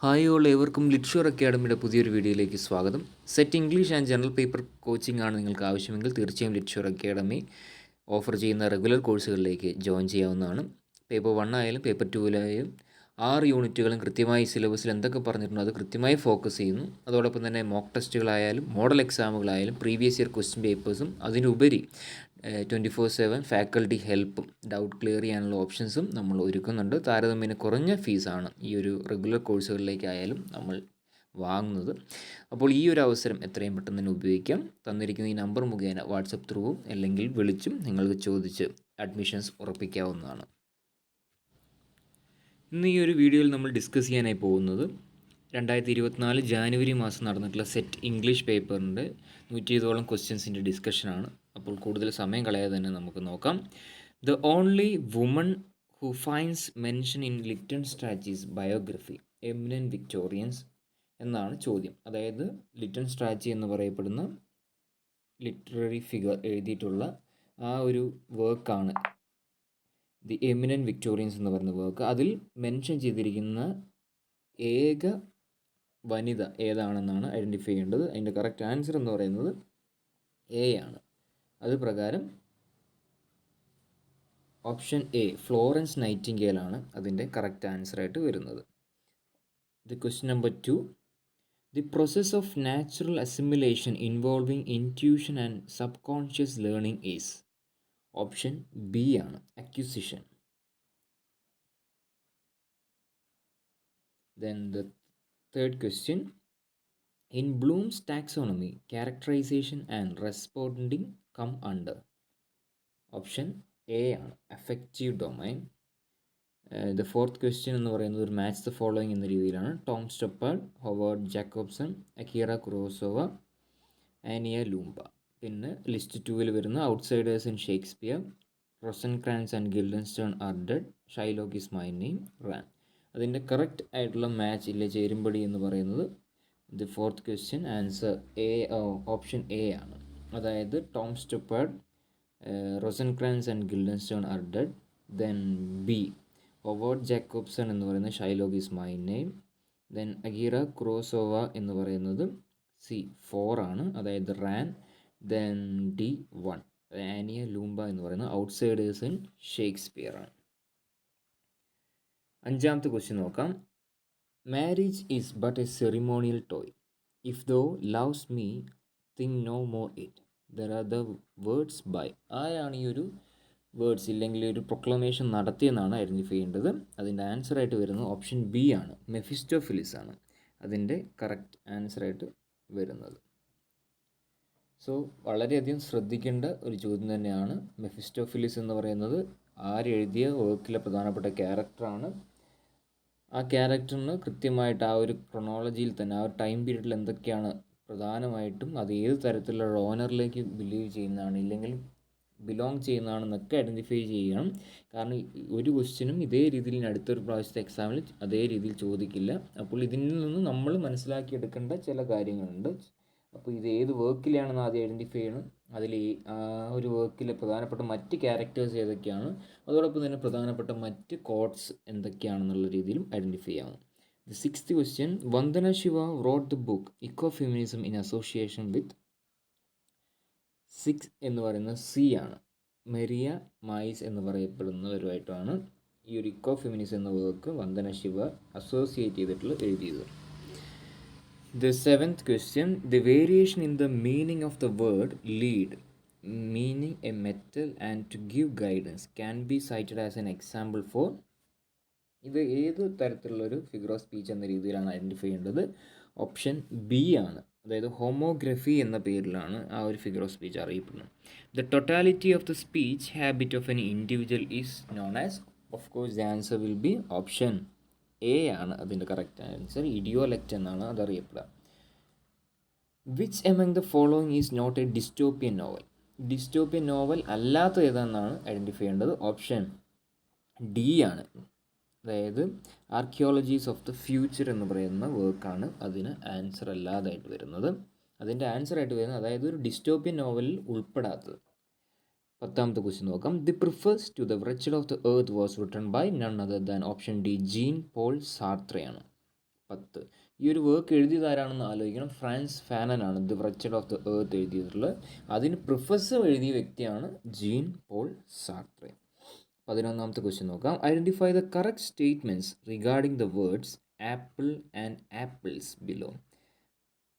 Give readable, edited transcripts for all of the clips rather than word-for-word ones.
Hi all, ഏവർക്കും ലിറ്റ്ഷുവർ അക്കാഡമിയുടെ പുതിയൊരു വീഡിയോയിലേക്ക് സ്വാഗതം. Set English and general paper coaching ആണ് നിങ്ങൾക്ക് ആവശ്യമെങ്കിൽ തീർച്ചയായും ലിറ്റ്ഷുവർ അക്കാഡമി ഓഫർ ചെയ്യുന്ന റെഗുലർ കോഴ്സുകളിലേക്ക് ജോയിൻ ചെയ്യാവുന്നതാണ്. പേപ്പർ 1 ആയാലും പേപ്പർ 2 6 യൂണിറ്റുകളും കൃത്യമായി സിലബസിൽ എന്തൊക്കെ പറഞ്ഞിട്ടുണ്ടോ അത് കൃത്യമായി ഫോക്കസ് ചെയ്യുന്നു. അതോടൊപ്പം തന്നെ മോക്ക് ടെസ്റ്റുകളായാലും മോഡൽ എക്സാമുകളായാലും പ്രീവിയസ് ഇയർ ക്വസ്റ്റ്യൻ പേപ്പേഴ്സും അതിനുപരി 24/7 ഫാക്കൽറ്റി ഹെൽപ്പും ഡൗട്ട് ക്ലിയർ ചെയ്യാനുള്ള ഓപ്ഷൻസും നമ്മൾ ഒരുക്കുന്നുണ്ട്. താരതമ്യേന കുറഞ്ഞ ഫീസാണ് ഈ ഒരു റെഗുലർ കോഴ്സുകളിലേക്കായാലും നമ്മൾ വാങ്ങുന്നത്. അപ്പോൾ ഈ ഒരു അവസരം എത്രയും പെട്ടെന്ന് തന്നെ ഉപയോഗിക്കാം. തന്നിരിക്കുന്ന ഈ നമ്പർ മുഖേന വാട്സപ്പ് ത്രൂവും അല്ലെങ്കിൽ വിളിച്ചും നിങ്ങൾക്ക് ചോദിച്ച് അഡ്മിഷൻസ് ഉറപ്പിക്കാവുന്നതാണ്. ഇന്ന് ഈ ഒരു വീഡിയോയിൽ നമ്മൾ ഡിസ്കസ് ചെയ്യാനായി പോകുന്നത് 2024 ജാനുവരി മാസം നടന്നിട്ടുള്ള സെറ്റ് ഇംഗ്ലീഷ് പേപ്പറിൻ്റെ 120ഓളം ക്വസ്റ്റ്യൻസിൻ്റെ ഡിസ്കഷനാണ്. അപ്പോൾ കൂടുതൽ സമയം കളയാതെ തന്നെ നമുക്ക് നോക്കാം. The only woman who finds mention in Liton strategies biography eminent Victorians എന്നാണ് ചോദ്യം. അതായത് ലിറ്റൺ സ്ട്രാറ്റജി എന്ന് പറയപ്പെടുന്ന ലിറ്റററി ഫിഗർ എഴുതിയിട്ടുള്ള ആ ഒരു വർക്കാണ് ദി എമിനൻറ്റ് വിക്ടോറിയൻസ് എന്ന് പറയുന്ന വർക്ക്. അതിൽ മെൻഷൻ ചെയ്തിരിക്കുന്ന ഏക വനിത ഏതാണെന്നാണ് ഐഡൻറ്റിഫൈ ചെയ്യേണ്ടത്. അതിൻ്റെ കറക്റ്റ് ആൻസർ എന്ന് പറയുന്നത് എ ആണ്. അത് പ്രകാരം ഓപ്ഷൻ എ ഫ്ലോറൻസ് നൈറ്റിംഗേൽ ആണ് അതിൻ്റെ കറക്റ്റ് ആൻസറായിട്ട് വരുന്നത്. The question number 2, the process of natural assimilation involving intuition and sub conscious learning is option B ആണ്, acquisition. Then the third question, in Bloom's taxonomy, characterization and responding come under option A ആണ്, affective domain. The fourth question എന്ന് പറയുന്നത് ഒരു match the following എന്ന രീതിയിലാണ്. Tom Stoppard, Howard Jacobson, Akira Kurosawa, Ania Loomba. പിന്നെ list 2 വരുന്ന outsiders in Shakespeare, Rosencrantz and Guildenstern are dead, Shylock is my name, Ran. അതിൻ്റെ correct ആയിട്ടുള്ള മാച്ച് ഇല്ലേ ചേരുംപടി എന്ന് പറയുന്നത് the fourth question answer A, option A ആണ്. അതായത് Tom Stoppard, Rosencrantz and Guildenstern are dead. Then B Howard Jacobson എന്ന് പറയുന്നത് Shylock is my name. Then Akira Kurosawa എന്ന് പറയുന്നത് സി 4 ആണ്, അതായത് Ran. Then D 1 Ania Loomba എന്ന് പറയുന്നത് ഔട്ട്സൈഡേഴ്സ് ഇൻ ഷേക്സ്പിയർ ആണ്. അഞ്ചാമത്തെ ക്വസ്റ്റ്യൻ നോക്കാം. Marriage is but a ceremonial toy. If thou loves me think no more it. There are the words by. ആരാണ് ഈ ഒരു വേർഡ്സ് ഇല്ലെങ്കിൽ ഒരു പ്രൊക്ലമേഷൻ നടത്തിയെന്നാണ് ഐഡൻറ്റിഫൈ ചെയ്യേണ്ടത്. അതിൻ്റെ ആൻസറായിട്ട് വരുന്നത് ഓപ്ഷൻ ബി ആണ്, മെഫിസ്റ്റോഫിലിസ് ആണ് അതിൻ്റെ കറക്റ്റ് ആൻസറായിട്ട് വരുന്നത്. സോ വളരെയധികം ശ്രദ്ധിക്കേണ്ട ഒരു ചോദ്യം തന്നെയാണ്. മെഫിസ്റ്റോഫിലിസ് എന്ന് പറയുന്നത് ആരെഴുതിയ വർക്കിലെ പ്രധാനപ്പെട്ട ക്യാരക്ടറാണ്. ആ ക്യാരക്ടറിന് കൃത്യമായിട്ട് ആ ഒരു ക്രൊണോളജിയിൽ തന്നെ ആ ഒരു ടൈം പീരീഡിൽ എന്തൊക്കെയാണ് പ്രധാനമായിട്ടും അത് ഏത് തരത്തിലുള്ള ഓണറിലേക്ക് ബിലീവ് ചെയ്യുന്നതാണ് ഇല്ലെങ്കിൽ ബിലോങ് ചെയ്യുന്നതാണെന്നൊക്കെ ഐഡൻറ്റിഫൈ ചെയ്യണം. കാരണം ഒരു ക്വസ്റ്റ്യനും ഇതേ രീതിയിൽ അടുത്തൊരു പ്രാവശ്യത്തെ എക്സാമിൽ അതേ രീതിയിൽ ചോദിക്കില്ല. അപ്പോൾ ഇതിൽ നിന്ന് നമ്മൾ മനസ്സിലാക്കിയെടുക്കേണ്ട ചില കാര്യങ്ങളുണ്ട്. അപ്പോൾ ഇത് ഏത് വർക്കിലാണെന്ന് ആദ്യം ഐഡൻറ്റിഫൈ ചെയ്യണം. അതിൽ ആ ഒരു വർക്കിലെ പ്രധാനപ്പെട്ട മറ്റ് ക്യാരക്ടേഴ്സ് ഏതൊക്കെയാണ്, അതോടൊപ്പം തന്നെ പ്രധാനപ്പെട്ട മറ്റ് കോട്ട്സ് എന്തൊക്കെയാണെന്നുള്ള രീതിയിലും ഐഡൻറ്റിഫൈ ചെയ്യാം. The sixth question, Vandana Shiva wrote the book eco feminism in association with 6 എന്ന് പറയുന്ന സി ആണ്, മെരിയ മൈസ് എന്ന് പറയപ്പെടുന്നവരുമായിട്ടാണ് ഈ ഒരു ഇക്കോ ഫെമിനിസം എന്ന വർക്ക് വന്ദന ശിവ അസോസിയേറ്റ് ചെയ്തിട്ടുള്ള എഴുതിയത്. The seventh question, the variation in the meaning of the word lead, meaning a metal and to give guidance, can be cited as an example for. ഇത് ഏത് തരത്തിലുള്ളൊരു figure of speech എന്ന രീതിയിലാണ് identify ചെയ്യേണ്ടത്. Option B ആണ്, അതായത് ഹോമോഗ്രഫി എന്ന പേരിലാണ് ആ ഒരു ഫിഗർ ഓഫ് സ്പീച്ച് അറിയപ്പെടുന്നത്. The totality of the speech habit of an individual is known as. Of course the answer will be option A ആണ് അതിൻ്റെ കറക്റ്റ് ആൻസർ, ഇഡിയോലെക്റ്റ് എന്നാണ് അതറിയപ്പെടുക. Which among the following is not a dystopian novel. Dystopian novel അല്ലാത്ത ഏതാണെന്നാണ് identify ചെയ്യേണ്ടത്. Option D ആണ്, അതായത് ആർക്കിയോളജീസ് of the future എന്ന് പറയുന്ന വർക്കാണ് അതിന് ആൻസർ അല്ലാതായിട്ട് വരുന്നത്. അതിൻ്റെ ആൻസറായിട്ട് വരുന്നത് അതായത് ഒരു ഡിസ്റ്റോപ്പിയൻ നോവലിൽ ഉൾപ്പെടാത്തത്. 10ാമത്തെ ക്വസ്റ്റ്യൻ നോക്കാം. The preface to the wretched of the earth was written by none other than option D Jean Paul സാർത്രെയാണ്. 10. ഈ ഒരു വർക്ക് എഴുതിയത് ആരാണെന്ന് ആലോചിക്കണം. ഫ്രാൻസ് ഫാനനാണ് the wretched of the earth എഴുതിയിട്ടുള്ളത്. അതിന് പ്രിഫസ് എഴുതിയ വ്യക്തിയാണ് ജീൻ പോൾ സാർട്രെ. 11ാമത്തെ ക്വസ്റ്റ്യൻ നോക്കാം. Identify the correct statements regarding the words apple and apples below.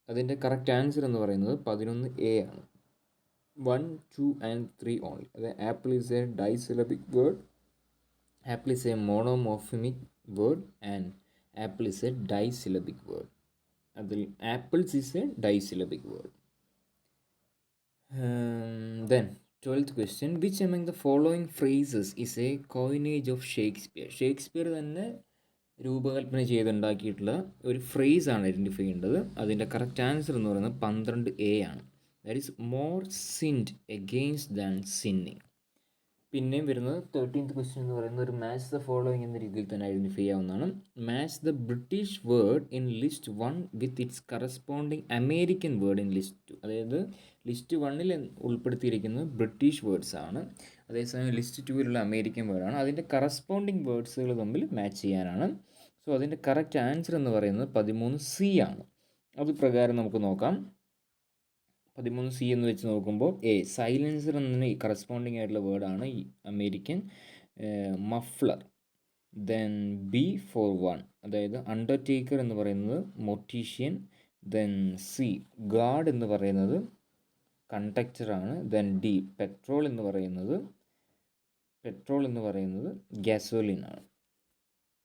അതിൻ്റെ കറക്റ്റ് ആൻസർ എന്ന് പറയുന്നത് 11A ആണ്. 1, 2 and 3 only. അതായത് apple is a disyllabic word, apple is a monomorphemic word and apple is a disyllabic word. അതിൽ apples is a disyllabic word. Then 12th question, which among the following phrases is a coinage of Shakespeare? Shakespeare തന്നെ രൂപകൽപ്പന ചെയ്തുണ്ടാക്കിയിട്ടുള്ള ഒരു ഫ്രേസാണ് identify ചെയ്യേണ്ടത്. അതിൻ്റെ correct answer എന്ന് പറയുന്നത് 12A ആണ്. That is more sinned against than sinning. പിന്നെയും വരുന്നത് 13th ക്വസ്റ്റ്യൻ എന്ന് പറയുന്നത് ഒരു മാച്ച് ദ ഫോളോയിങ് എന്ന രീതിയിൽ തന്നെ ഐഡൻറ്റിഫൈ ചെയ്യാവുന്നതാണ്. Match the British word in list 1 with its corresponding American word in list 2. അതായത് ലിസ്റ്റ് 1 ഉൾപ്പെടുത്തിയിരിക്കുന്നത് ബ്രിട്ടീഷ് വേർഡ്സ് ആണ്, അതേസമയം ലിസ്റ്റ് 2 അമേരിക്കൻ വേർഡാണ്. അതിൻ്റെ കറസ്പോണ്ടിങ് വേർഡ്സുകൾ തമ്മിൽ മാച്ച് ചെയ്യാനാണ്. സോ അതിൻ്റെ കറക്റ്റ് ആൻസർ എന്ന് പറയുന്നത് 13C ആണ്. അത് പ്രകാരം നമുക്ക് നോക്കാം. 13C എന്ന് വെച്ച് നോക്കുമ്പോൾ സൈലൻസർ എന്നതിന് കറസ്പോണ്ടിങ് ആയിട്ടുള്ള വേർഡാണ് ഈ American muffler. Then B for 1, അതായത് അണ്ടർടേക്കർ എന്ന് പറയുന്നത് മൊട്ടീഷ്യൻ. ദെൻ C ഗാർഡ് എന്ന് പറയുന്നത് കണ്ടക്ടറാണ്. ദെൻ D പെട്രോൾ എന്ന് പറയുന്നത് ഗ്യാസോലിൻ ആണ്.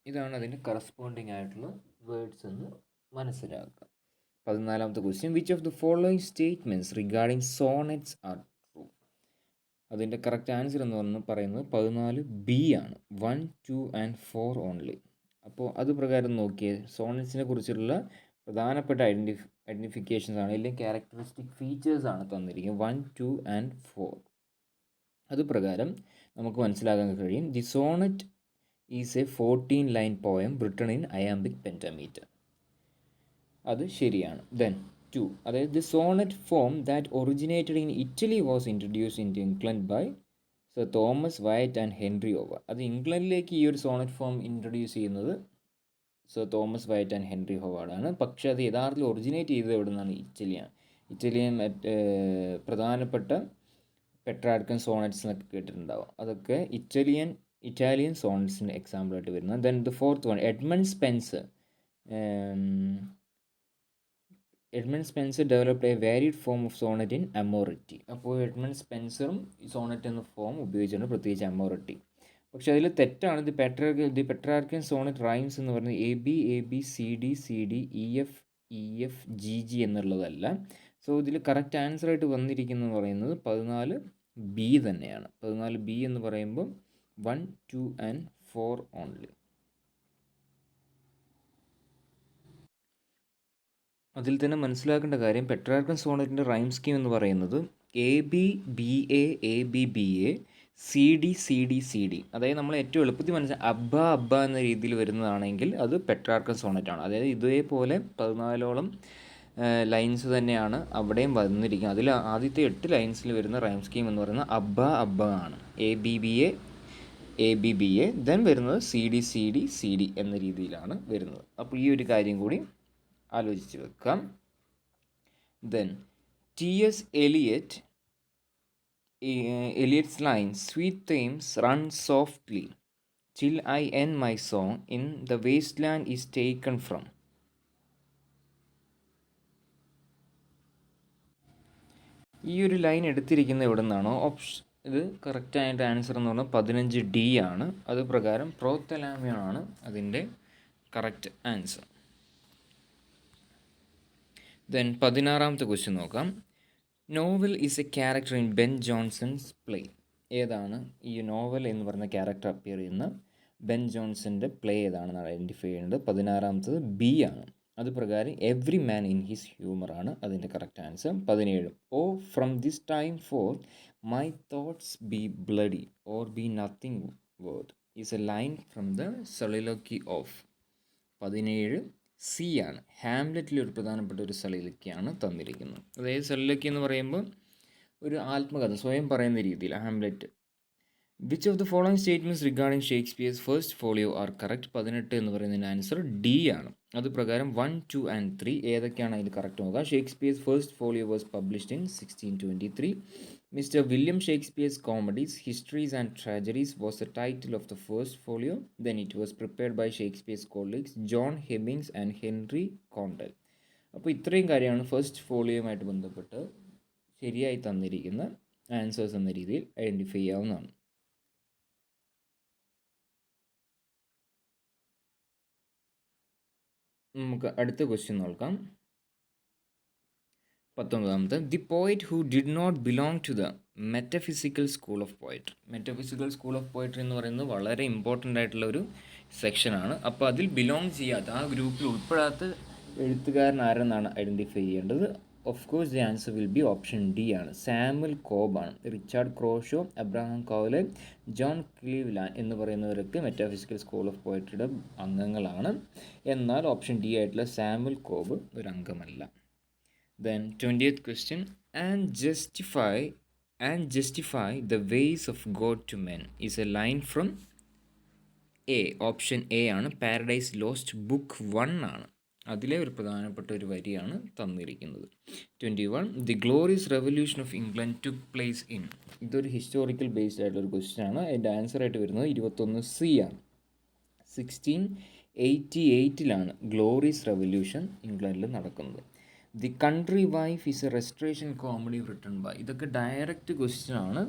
ഇതാണ് അതിൻ്റെ കറസ്പോണ്ടിങ് ആയിട്ടുള്ള വേർഡ്സ് എന്ന് മനസ്സിലാക്കുക. 14ാമത്തെ question, which of the following statements regarding sonnets are true? അതിൻ്റെ കറക്റ്റ് ആൻസർ എന്ന് പറയുന്നത് 14B ആണ്. 1, 2 and 4 ഓൺലി. അപ്പോൾ അത് പ്രകാരം നോക്കിയേ സോണറ്റ്സിനെ കുറിച്ചുള്ള പ്രധാനപ്പെട്ട ഐഡൻറ്റിഫിക്കേഷൻസ് ആണ്, അല്ലെങ്കിൽ ക്യാരക്ടറിസ്റ്റിക് ഫീച്ചേഴ്സ് ആണ് തന്നിരിക്കുന്നത് 1, 2 and 4. അത് പ്രകാരം നമുക്ക് മനസ്സിലാക്കാൻ കഴിയും the sonnet is a 14-line poem written in iambic pentameter. അത് ശരിയാണ്. ദെൻ 2, അതായത് the sonnet form that originated in Italy was introduce in England by Sir Thomas Wyatt and Henry Howard. അത് ഇംഗ്ലണ്ടിലേക്ക് ഈ ഒരു സോണറ്റ് ഫോം ഇൻട്രൊഡ്യൂസ് ചെയ്യുന്നത് Sir Thomas Wyatt and Henry ഹോവാർഡാണ്. പക്ഷേ അത് യഥാർത്ഥത്തിൽ ഒറിജിനേറ്റ് ചെയ്തത് എവിടെ നിന്നാണ്? ഇറ്റലിയൻ പ്രധാനപ്പെട്ട പെട്രാർക്കൻ സോണറ്റ്സ് എന്നൊക്കെ കേട്ടിട്ടുണ്ടാവും. അതൊക്കെ ഇറ്റാലിയൻ സോണറ്റ്സിൻ്റെ എക്സാമ്പിളായിട്ട് വരുന്നത്. Then the 4th one, Edmund Spenser developed a varied form of sonnet in Amoretti. അപ്പോൾ എഡ്മണ്ട് സ്പെൻസറും സോണറ്റ് എന്ന ഫോം ഉപയോഗിച്ചിട്ടുണ്ട്, പ്രത്യേകിച്ച് അമോറിറ്റി. പക്ഷേ അതിൽ തെറ്റാണ്. ദി പെട്രാർക്കൻ സോണറ്റ് റൈംസ് എന്ന് പറയുന്നത് AB CD EF GG എന്നുള്ളതല്ല. സോ ഇതിൽ കറക്റ്റ് ആൻസറായിട്ട് വന്നിരിക്കുന്നത് പറയുന്നത് 14B തന്നെയാണ്. 14B എന്ന് പറയുമ്പോൾ 1, 2 and 4 ഓൺലി. അതിൽ തന്നെ മനസ്സിലാക്കേണ്ട കാര്യം പെട്രാർക്കൻ സോണറ്റിൻ്റെ റൈം സ്കീം എന്ന് പറയുന്നത് ABBA ABBA CD. അതായത് നമ്മൾ ഏറ്റവും എളുപ്പത്തിൽ അബ്ബ എന്ന രീതിയിൽ വരുന്നതാണെങ്കിൽ അത് പെട്രാർക്കൻ സോണറ്റാണ്. അതായത് ഇതേപോലെ 14ഓളം ലൈൻസ് തന്നെയാണ് അവിടെയും വന്നിരിക്കുന്നത്. അതിൽ ആദ്യത്തെ 8 ലൈൻസിൽ വരുന്ന റൈം സ്കീം എന്ന് പറയുന്നത് അബ്ബ ആണ്. ABBA ദെൻ വരുന്നത് CD എന്ന രീതിയിലാണ് വരുന്നത്. അപ്പോൾ ഈ ഒരു കാര്യം കൂടി ആലോചിച്ച് വെക്കാം. Then T.S. Eliot's line, sweet thames run softly till I end my song in the wasteland is taken from. ഈ ഒരു ലൈൻ എടുത്തിരിക്കുന്നത് എവിടെ നിന്നാണോ ഇത് കറക്റ്റായിട്ട് ആൻസർ എന്ന് പറഞ്ഞാൽ 15D ആണ്. അത് പ്രകാരം പ്രോത്തലാമിയാണ് അതിൻ്റെ കറക്റ്റ് ആൻസർ. ദെൻ 16ാമത്തെ ക്വസ്റ്റ്യൻ നോക്കാം. Novel is a character in Ben Jonson's play. ഏതാണ് ഈ നോവൽ എന്ന് പറയുന്ന ക്യാരക്ടർ അപ്പിയർ ചെയ്യുന്ന ബെൻ ജോൺസൻ്റെ പ്ലേ ഏതാണെന്ന് ഐഡൻറ്റിഫൈ ചെയ്യേണ്ടത്. 16ാമത്തത് B ആണ്. അത് പ്രകാരം every man in his humour ആണ് അതിൻ്റെ correct answer. 17 O from this time for my thoughts be bloody or be nothing worth is a line from the soliloquy of. 17 C ആണ്. ഹാംലെറ്റിലെ ഒരു പ്രധാനപ്പെട്ട ഒരു soliloquy തന്നിരിക്കുന്നത്. അതായത് soliloquy എന്ന് പറയുമ്പോൾ ഒരു ആത്മകഥ സ്വയം പറയുന്ന രീതിയിൽ Hamlet which of the following statements regarding Shakespeare's first folio are correct? 18 എന്ന് പറയുന്നതിൻ്റെ ആൻസർ ഡി ആണ്. അത് പ്രകാരം 1, 2 ആൻഡ് 3 ഏതൊക്കെയാണ് അതിൽ കറക്റ്റ് നോക്കുക. Shakespeare's first folio was published in 1623. Mister William Shakespeare's comedies, histories and tragedies was the title of the first folio. Then it was prepared by Shakespeare's colleagues John Hemmings and Henry Condell. അപ്പോൾ ഇത്രയും കാര്യമാണ് first ഫോളിയോയുമായിട്ട് ബന്ധപ്പെട്ട് ശരിയായി തന്നിരിക്കുന്ന answers എന്ന രീതിയിൽ identify ചെയ്യാവുന്നതാണ്. നമുക്ക് അടുത്ത ക്വസ്റ്റ്യൻ നോക്കാം. 19ാമത്തെ, the poet who did not belong to the metaphysical school of poetry. Metaphysical school of poetry എന്ന് പറയുന്നത് വളരെ ഇമ്പോർട്ടൻ്റ് ആയിട്ടുള്ള ഒരു സെക്ഷനാണ്. അപ്പോൾ അതിൽ ബിലോങ് ചെയ്യാത്ത, ആ ഗ്രൂപ്പിൽ ഉൾപ്പെടാത്ത എഴുത്തുകാരൻ ആരെന്നാണ് ഐഡൻറ്റിഫൈ ചെയ്യേണ്ടത്. Of course the answer will be option D ആണ്, സാമുവൽ കോബ് ആണ്. Richard Crashaw, Abraham Cowley, John Cleveland എന്ന് പറയുന്നവരൊക്കെ മെറ്റാഫിസിക്കൽ സ്കൂൾ ഓഫ് പോയട്രിയുടെ അംഗങ്ങളാണ്. എന്നാൽ ഓപ്ഷൻ ഡി ആയിട്ടുള്ള സാമുവൽ കോബ് ഒരു അംഗമല്ല. Then 20th question, and justify the ways of God to men is a line from A. Option A ആണ്, paradise lost book 1 ആണ്. അതിലെ ഒരു പ്രധാനപ്പെട്ട ഒരു വരിയാണ് തന്നിരിക്കുന്നത്. 21, the glorious revolution of England took place in. ഇതൊരു ഹിസ്റ്റോറിക്കൽ ബേസ്ഡ് ആയിട്ടുള്ള ഒരു ക്വസ്റ്റ്യൻ ആണ്. അതിൻ്റെ ആൻസർ ആയിട്ട് വരുന്നത് 21 സി ആണ്. 1688 ഗ്ലോറിയസ് റെവല്യൂഷൻ ഇംഗ്ലണ്ടിൽ നടക്കുന്നത്. The country wife is a restoration comedy written by. ഇതൊക്കെ ഡയറക്റ്റ് ക്വസ്റ്റ്യൻ ആണ്.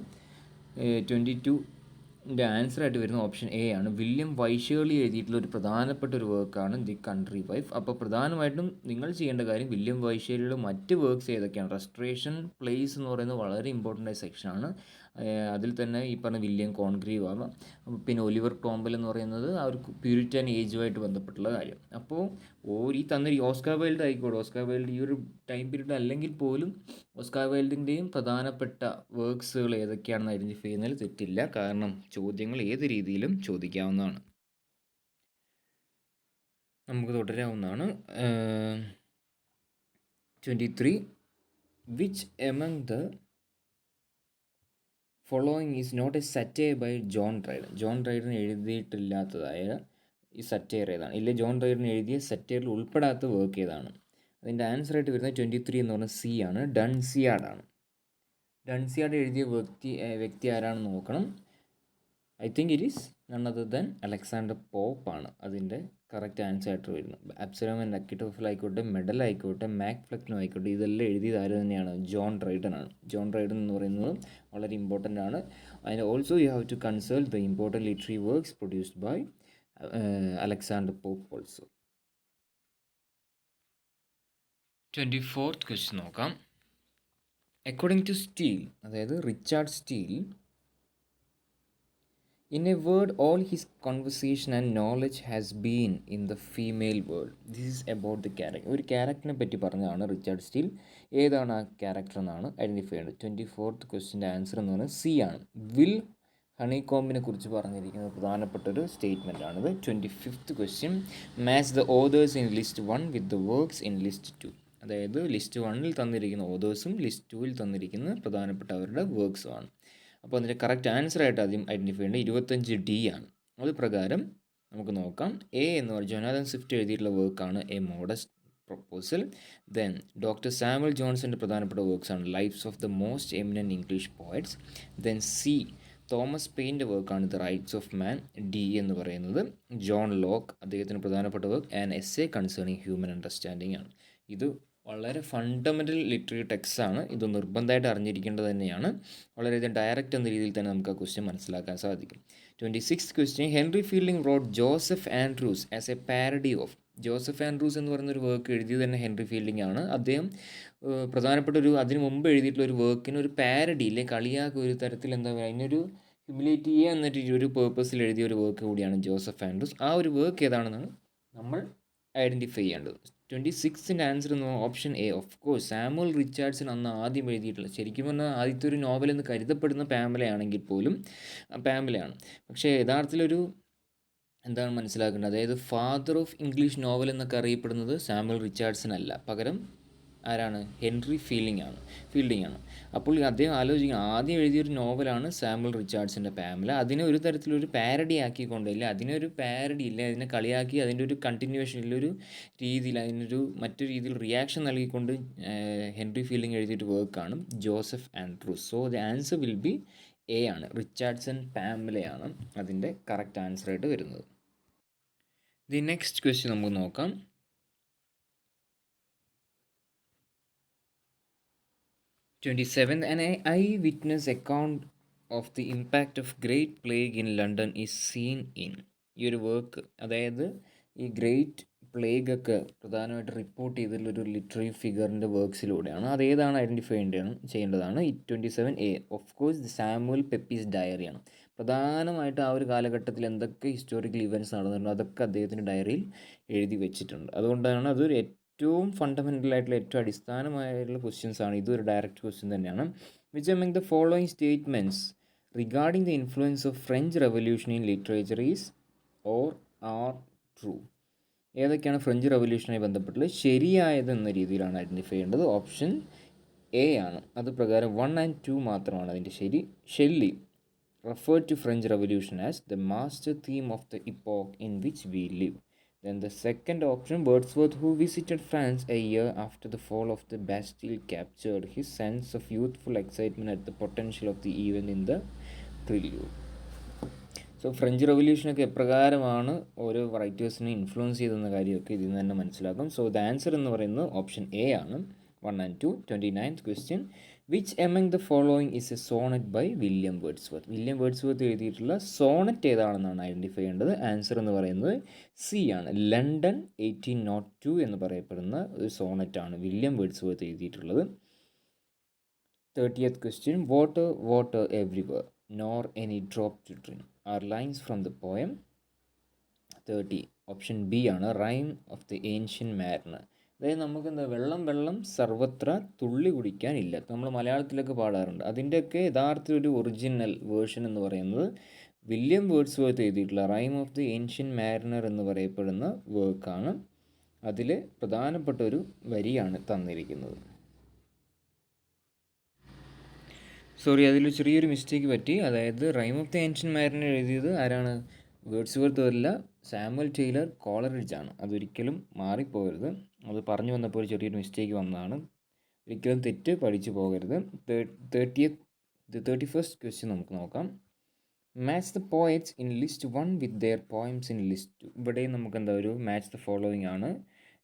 22ൻ്റെ ആൻസർ ആയിട്ട് വരുന്ന ഓപ്ഷൻ എ ആണ്, വില്യം വൈഷേർലി എഴുതിയിട്ടുള്ള ഒരു പ്രധാനപ്പെട്ട ഒരു വർക്കാണ് ദി കൺട്രി വൈഫ്. അപ്പോൾ പ്രധാനമായിട്ടും നിങ്ങൾ ചെയ്യേണ്ട കാര്യം വില്യം വൈഷേർലിയുടെ മറ്റ് വർക്ക്സ് ഏതൊക്കെയാണ്. റെസ്റ്റോറേഷൻ പ്ലേസ് എന്ന് പറയുന്നത് വളരെ ഇമ്പോർട്ടൻ്റ് ആയ സെക്ഷനാണ്. അതിൽ തന്നെ ഈ പറഞ്ഞ വില്യം കോൺഗ്രീവ് ആവാം, പിന്നെ ഒലിവർ ടോംബൽ എന്ന് പറയുന്നത് ആ ഒരു പ്യൂരിറ്റൻ ഏജുമായിട്ട് ബന്ധപ്പെട്ടുള്ള കാര്യം. അപ്പോൾ ഈ തന്ന ഓസ്കാർ വൈൽഡ് ആയിക്കോട്ടെ, ഓസ്കാർ വൈൽഡ് ഈ ഒരു ടൈം പീരീഡ് അല്ലെങ്കിൽ പോലും ഓസ്കാർ വൈൽഡിൻ്റെയും പ്രധാനപ്പെട്ട വർക്ക്സുകൾ ഏതൊക്കെയാണെന്ന് ഐഡൻറ്റിഫൈ ചെയ്യുന്നതിൽ തെറ്റില്ല. കാരണം ചോദ്യങ്ങൾ ഏത് രീതിയിലും ചോദിക്കാവുന്നതാണ്. നമുക്ക് തുടരാവുന്നതാണ്. 23, which among the following is not a satire by John Dryden. John Dryden എഴുതിയിട്ടില്ലാത്തതായ ഈ സറ്റയർ ഏതാണ്? ഇല്ല, ജോൺ ഡ്രൈഡൻ എഴുതിയ സറ്റയറിൽ ഉൾപ്പെടാത്ത വർക്ക് ഏതാണ്? അതിൻ്റെ ആൻസർ ആയിട്ട് വരുന്നത് 23 എന്ന് പറഞ്ഞാൽ സി ആണ്, ഡൺസിയാർഡാണ്. ഡൺസിയാർഡ് എഴുതിയ വ്യക്തി ആരാണെന്ന് നോക്കണം. I think it is none other than Alexander pop ആണ് അതിൻ്റെ കറക്റ്റ് ആൻസർ ആയിട്ട് വരുന്നത്. അബ്സലോം ആൻഡ് അക്കിറ്റോഫൽ ആയിക്കോട്ടെ, മെഡൽ ആയിക്കോട്ടെ, മാക് ഫ്ലെക്നോ ആയിക്കോട്ടെ, ഇതെല്ലാം എഴുതിയത് ആര് തന്നെയാണ്? ജോൺ ഡ്രൈഡൻ ആണ്. ജോൺ ഡ്രൈഡൻ എന്ന് പറയുന്നത് വളരെ ഇമ്പോർട്ടൻ്റ് ആണ്. And also you have to consult the important literary works produced by Alexander Pope also. 24th question നോക്കാം. അക്കോർഡിംഗ് ടു സ്റ്റീൽ, അതായത് Richard Steele, in a word, all his conversation and knowledge has been in the female world. This is about the character. ഒരു ക്യാരക്ടറിനെ പറ്റി പറഞ്ഞതാണ് Richard steel. ഏതാണ് ആ character എന്നാണ് identify ചെയ്യേണ്ടത്. 24th ക്വസ്റ്റ്യൻ്റെ ആൻസർ എന്ന് പറയുന്നത് സി ആണ്, വിൽ ഹണികോമ്പിനെ കുറിച്ച് പറഞ്ഞിരിക്കുന്ന പ്രധാനപ്പെട്ടൊരു സ്റ്റേറ്റ്മെൻ്റ് ആണിത്. 25th question, match the authors in list 1 with the works in list 2. അതായത് ലിസ്റ്റ് 1 തന്നിരിക്കുന്ന ഓതേഴ്സും ലിസ്റ്റ് 2 തന്നിരിക്കുന്ന പ്രധാനപ്പെട്ട അവരുടെ വർക്ക്സുമാണ്. അപ്പോൾ അതിൻ്റെ കറക്റ്റ് ആൻസർ ആയിട്ട് ആദ്യം ഐഡൻറ്റിഫൈ ചെയ്യേണ്ടത് 25 ഡി ആണ്. അത് പ്രകാരം നമുക്ക് നോക്കാം. എ എന്ന് പറഞ്ഞാൽ ജോനാഥൻ സ്വിഫ്റ്റ് എഴുതിയിട്ടുള്ള വർക്കാണ് a modest proposal. Then doctor Samuel ജോൺസൻ്റെ പ്രധാനപ്പെട്ട വർക്ക്സാണ് lives of the most eminent English poets. Then C Thomas പെയിൻ്റെ വർക്കാണ് the rights of man. D എന്ന് പറയുന്നത് ജോൺ ലോക്ക്, അദ്ദേഹത്തിന് പ്രധാനപ്പെട്ട work an essay concerning human understanding ആണ്. ഇത് വളരെ ഫണ്ടമെൻ്റൽ ലിറ്റററി ടെക്സ്റ്റ് ആണ്. ഇത് നിർബന്ധമായിട്ട് അറിഞ്ഞിരിക്കേണ്ടത് തന്നെയാണ്. വളരെയധികം ഡയറക്റ്റ് എന്ന രീതിയിൽ തന്നെ നമുക്ക് ആ ക്വസ്റ്റ്യൻ മനസ്സിലാക്കാൻ സാധിക്കും. 26th question, Henry Fielding wrote Joseph Andrews as a parody of. Joseph Andrews എന്ന് പറയുന്നൊരു വർക്ക് എഴുതിയത് തന്നെ ഹെൻറി ഫീൽഡിംഗ് ആണ്. അദ്ദേഹം പ്രധാനപ്പെട്ട അതിന് മുമ്പ് എഴുതിയിട്ടുള്ള ഒരു വർക്കിന് ഒരു പാരഡി ഇല്ലേ, കളിയാക്കുക, ഒരു തരത്തിൽ എന്താ പറയുക, അതിനൊരു ഹ്യൂമിലേറ്റ് ചെയ്യുക എന്നിട്ട് ഒരു പേർപ്പസിൽ എഴുതിയ ഒരു വർക്ക് കൂടിയാണ് ജോസഫ് ആൻഡ്രൂസ്. ആ ഒരു വർക്ക് ഏതാണെന്നാണ് നമ്മൾ ഐഡൻറ്റിഫൈ ചെയ്യേണ്ടത്. 26ൻ്റെ ആൻസർ എന്ന് option A, of course Samuel Richardson അന്ന് ആദ്യം എഴുതിയിട്ടുള്ളത്. ശരിക്കും പറഞ്ഞാൽ ആദ്യത്തെ ഒരു നോവൽ എന്ന് കരുതപ്പെടുന്ന പാമലയാണെങ്കിൽ പോലും പാമലയാണ്. പക്ഷേ യഥാർത്ഥത്തിലൊരു എന്താണ് മനസ്സിലാക്കേണ്ടത്, അതായത് ഫാദർ ഓഫ് ഇംഗ്ലീഷ് നോവൽ എന്നൊക്കെ അറിയപ്പെടുന്നത് സാമുവൽ റിച്ചാർഡ്സൺ അല്ല, പകരം ആരാണ്? ഹെൻറി ഫീൽഡിംഗ് ആണ്. അപ്പോൾ അദ്ദേഹം ആലോചിക്കണം, ആദ്യം എഴുതിയൊരു നോവലാണ് സാമുവൽ റിച്ചാർഡ്സിൻ്റെ പാമില. അതിനെ ഒരു തരത്തിലൊരു പാരഡി ആക്കിക്കൊണ്ടില്ല, അതിനൊരു പാരഡി ഇല്ല, അതിനെ കളിയാക്കി അതിൻ്റെ ഒരു കണ്ടിന്യൂവേഷൻ ഇല്ലൊരു രീതിയിൽ അതിനൊരു മറ്റൊരു രീതിയിൽ റിയാക്ഷൻ നൽകിക്കൊണ്ട് ഹെൻറി ഫീൽഡിംഗ് എഴുതിയൊരു വർക്കാണ് ജോസഫ് ആൻഡ്രൂസ്. So the answer will be A ആണ്, റിച്ചാർഡ്സൺ പാമിലയാണ് അതിൻ്റെ കറക്റ്റ് ആൻസർ ആയിട്ട് വരുന്നത്. ദി നെക്സ്റ്റ് ക്വസ്റ്റ്യൻ നമുക്ക് നോക്കാം. An eyewitness account of the impact of Great Plague in London is seen in. ഈ ഒരു വർക്ക്, അതായത് ഈ ഗ്രേറ്റ് പ്ലേഗ് ഒക്കെ പ്രധാനമായിട്ട് റിപ്പോർട്ട് ചെയ്തിട്ടുള്ളൊരു ലിറ്റററി ഫിഗറിൻ്റെ വർക്ക്സിലൂടെയാണ്. അതേതാണ് ഐഡൻറ്റിഫൈ ചെയ്യേണ്ടതാണ്. 27A of course the Samuel Pepys ഡയറിയാണ്. പ്രധാനമായിട്ട് ആ ഒരു കാലഘട്ടത്തിൽ എന്തൊക്കെ ഹിസ്റ്റോറിക്കൽ ഇവൻറ്റ്സ് നടന്നിട്ടുണ്ടോ അതൊക്കെ അദ്ദേഹത്തിൻ്റെ ഡയറിയിൽ എഴുതി വെച്ചിട്ടുണ്ട്. അതുകൊണ്ടാണ് അതൊരു ഏറ്റവും ഫണ്ടമെൻ്റൽ ആയിട്ടുള്ള ഏറ്റവും അടിസ്ഥാനമായിട്ടുള്ള ക്വസ്റ്റ്യൻസ് ആണ്. ഇതൊരു ഡയറക്റ്റ് ക്വസ്റ്റ്യൻ തന്നെയാണ്. Which among the following statements regarding the influence of French revolution in literature is or are true? ഏതൊക്കെയാണ് ഫ്രഞ്ച് റെവല്യൂഷനുമായി ബന്ധപ്പെട്ടുള്ളത് ശരിയായത് എന്ന രീതിയിലാണ് ഐഡൻറ്റിഫൈ ചെയ്യേണ്ടത്. ഓപ്ഷൻ എ ആണ്. അത് പ്രകാരം 1 and 2 മാത്രമാണ് അതിൻ്റെ ശരി. Shelley referred to French Revolution as the master theme of the epoch in which we live. Then the second option, Wordsworth, who visited France a year after the fall of the Bastille, captured his sense of youthful excitement at the potential of the event in the prelude. So French റെവല്യൂഷനൊക്കെ എപ്രകാരമാണ് ഓരോ റൈറ്റേഴ്സിനെ influence ചെയ്തെന്ന കാര്യമൊക്കെ ഇതിൽ നിന്ന് തന്നെ മനസ്സിലാക്കും. So the answer എന്ന് പറയുന്നത് ഓപ്ഷൻ എ ആണ്, 1 and 2. 29th question, which among the following is a sonnet by William Wordsworth എഴുതിയിട്ടുള്ള സോണറ്റ് ഏതാണെന്നാണ് ഐഡൻറ്റിഫൈ ചെയ്യേണ്ടത്. ആൻസർ എന്ന് പറയുന്നത് സി ആണ്, ലണ്ടൻ 1802 എന്ന് പറയപ്പെടുന്ന ഒരു സോണറ്റാണ് വില്യം വേർഡ്സ്വർത്ത് എഴുതിയിട്ടുള്ളത്. 30th question, water everywhere, nor any drop to drink are lines from the poem 30. Option B ആണ്, rime of the ancient mariner. അതായത് നമുക്കെന്താ വെള്ളം സർവത്ര തുള്ളി കുടിക്കാനില്ല, നമ്മൾ മലയാളത്തിലൊക്കെ പാടാറുണ്ട്. അതിൻ്റെയൊക്കെ യഥാർത്ഥ ഒരു ഒറിജിനൽ വേർഷൻ എന്ന് പറയുന്നത് വില്യം വേർഡ്സ്വർത്ത് എഴുതിയിട്ടുള്ള rhyme of the ancient Mariner എന്ന് പറയപ്പെടുന്ന വർക്കാണ്. അതിൽ പ്രധാനപ്പെട്ട ഒരു വരിയാണ് തന്നിരിക്കുന്നത്. സോറി, അതിൽ ചെറിയൊരു മിസ്റ്റേക്ക് പറ്റി. അതായത് rhyme of the ancient Mariner എഴുതിയത് ആരാണ്? വേർഡ്സ്വർത്ത് അല്ല, സാമുവൽ ടൈലർ കോളറിഡ്ജ് ആണ്. അതൊരിക്കലും മാറിപ്പോകരുത്. അത് പറഞ്ഞു വന്നപ്പോൾ ഒരു ചെറിയൊരു മിസ്റ്റേക്ക് വന്നതാണ്. ഒരിക്കലും തെറ്റ് പഠിച്ചു പോകരുത്. 31st ക്വസ്റ്റ്യൻ നമുക്ക് നോക്കാം. Match the poets in list 1 with there poems in list 2. ഇവിടെയും നമുക്ക് എന്താ ഒരു മാച്ച് ദ ഫോളോയിങ് ആണ്,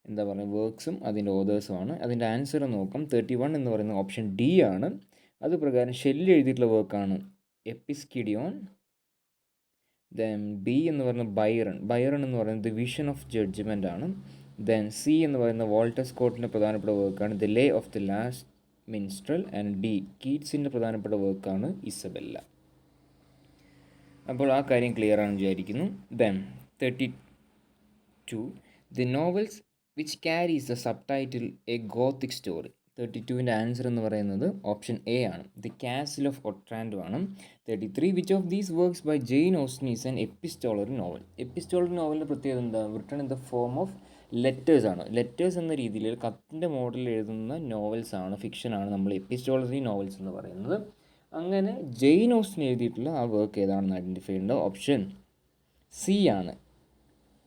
എന്താ പറയുക, വർക്ക്സും അതിൻ്റെ ഓതേഴ്സുമാണ്. അതിൻ്റെ ആൻസർ നോക്കാം. 31 എന്ന് പറയുന്നത് ഓപ്ഷൻ ഡി ആണ്. അത് പ്രകാരം ഷെല്ലി എഴുതിയിട്ടുള്ള വർക്കാണ് എപ്പിസ്കിഡിയോൺ. ദെൻ ബി എന്ന് പറയുന്നത് ബൈറൺ എന്ന് പറയുന്നത് വിഷൻ ഓഫ് ജഡ്ജ്മെൻ്റ് ആണ്. ദെൻ സി എന്ന് പറയുന്നത് വാൾട്ടർ സ്കോട്ടിൻ്റെ പ്രധാനപ്പെട്ട വർക്കാണ് the lay of the last minstrel. And D കീറ്റ്സിൻ്റെ പ്രധാനപ്പെട്ട വർക്കാണ് ഇസബെല്ല. അപ്പോൾ ആ കാര്യം ക്ലിയർ ആണെന്ന് വിചാരിക്കുന്നു. Then 32, the novels which carries the sub title a Gothic story. 32ൻ്റെ ആൻസർ എന്ന് പറയുന്നത് ഓപ്ഷൻ എ ആണ്, ദി കാസിൽ ഓഫ് ഒട്രാൻഡോ ആണ്. 33, which of these works by Jane Austen is an epistolary novel. Epistolary നോവലിൻ്റെ പ്രത്യേകത എന്താ? Written in the form of letters ആണ്. Letters എന്ന രീതിയിൽ കത്തിൻ്റെ മോഡലിൽ എഴുതുന്ന നോവൽസ് ആണ്, ഫിക്ഷനാണ് നമ്മൾ എപ്പിസ്റ്റോളറി നോവൽസ് എന്ന് പറയുന്നത്. അങ്ങനെ ജെയിൻ ഓസ്റ്റൻ എഴുതിയിട്ടുള്ള ആ വർക്ക് ഏതാണെന്ന് ഐഡൻറ്റിഫൈ ചെയ്യേണ്ടത് ഓപ്ഷൻ സി ആണ്,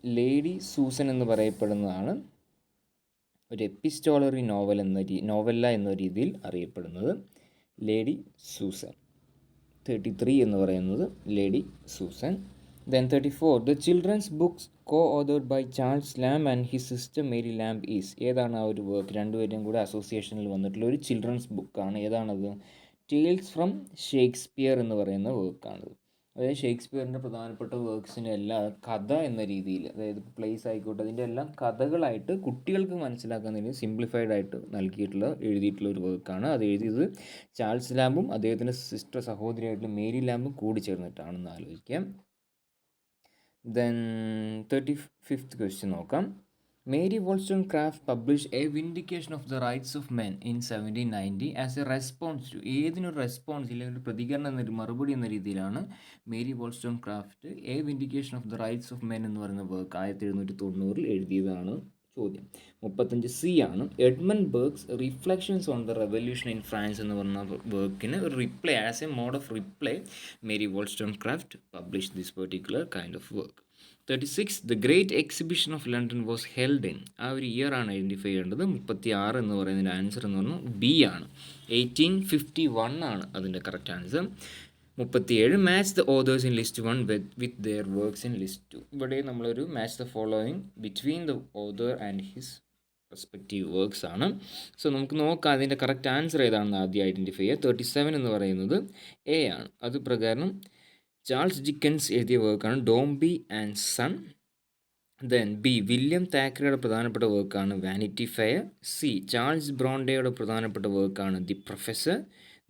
ലേഡി സൂസൻ എന്ന് പറയപ്പെടുന്നതാണ് ഒരു എപ്പിസ്റ്റോളറി നോവല്ല എന്ന രീതിയിൽ അറിയപ്പെടുന്നത് ലേഡി സൂസൻ. 33 എന്ന് പറയുന്നത് lady Susan. Then 34, the children's books co-authored by Charles Lamb and his sister Mary Lamb is. ഏതാണ് ആ ഒരു വർക്ക്? രണ്ടുപേരും കൂടെ അസോസിയേഷനിൽ വന്നിട്ടുള്ള ഒരു ചിൽഡ്രൻസ് ബുക്കാണ്. ഏതാണത്? ടെയിൽസ് ഫ്രം ഷേക്സ്പിയർ എന്ന് പറയുന്ന വർക്കാണത്. അതായത് ഷേക്സ്പിയറിൻ്റെ പ്രധാനപ്പെട്ട വർക്ക്സിൻ്റെ എല്ലാം കഥ എന്ന രീതിയിൽ, അതായത് പ്ലേസ് ആയിക്കോട്ടെ, അതിൻ്റെ എല്ലാം കഥകളായിട്ട് കുട്ടികൾക്ക് മനസ്സിലാക്കുന്നതിന് സിംപ്ലിഫൈഡ് ആയിട്ട് എഴുതിയിട്ടുള്ള ഒരു വർക്കാണ്. അത് എഴുതിയത് ചാൾസ് ലാംബും അദ്ദേഹത്തിൻ്റെ സിസ്റ്റർ സഹോദരിയായിട്ടുള്ള മേരി ലാംബും കൂടി ചേർന്നിട്ടാണെന്ന് ആലോചിക്കാം. ദെൻ 35th ക്വസ്റ്റ്യൻ നോക്കാം. Mary Wollstonecraft publish a vindication of the rights of men in 1790 as a response to. ഏതിനൊരു റെസ്പോൺസ് ഇല്ലെങ്കിൽ ഒരു പ്രതികരണം എന്നൊരു മറുപടി എന്ന രീതിയിലാണ് Mary Wollstonecraft a vindication of the rights of men എന്ന് പറയുന്ന വർക്ക് 1790 എഴുതിയതാണ്. ചോദ്യം. 35 സി ആണ്. Edmund Burke's Reflections on the Revolution in France എന്ന് പറഞ്ഞ വർക്കിന് ഒരു reply as a mode of reply Mary Wollstonecraft publish this particular kind of work. 36 the Great Exhibition of London was held in, ആ ഒരു year ആണ് identify ചെയ്യേണ്ടത്. 36 എന്ന് പറയുന്നതിൻ്റെ ആൻസർ എന്ന് പറഞ്ഞാൽ ബി ആണ്, 1851 ആണ് അതിൻ്റെ correct answer. 37 match the authors in list 1 with their works in list 2. ഇവിടെ നമ്മളൊരു match the following between the author and his respective works ആണ്. സോ നമുക്ക് നോക്കാം അതിൻ്റെ കറക്റ്റ് ആൻസർ ഏതാണെന്ന് ആദ്യം ഐഡൻറ്റിഫൈ ചെയ്യുക. 37 എന്ന് പറയുന്നത് എ ആണ്. അത് പ്രകാരം ചാൾസ് ഡിക്കൻസ് എഴുതിയ വർക്കാണ് Dombey and Son. Then B William താക്കറയുടെ പ്രധാനപ്പെട്ട വർക്കാണ് വാനിറ്റി ഫെയർ. സി ചാൾസ് ബ്രോണ്ടയുടെ പ്രധാനപ്പെട്ട വർക്കാണ് the Professor.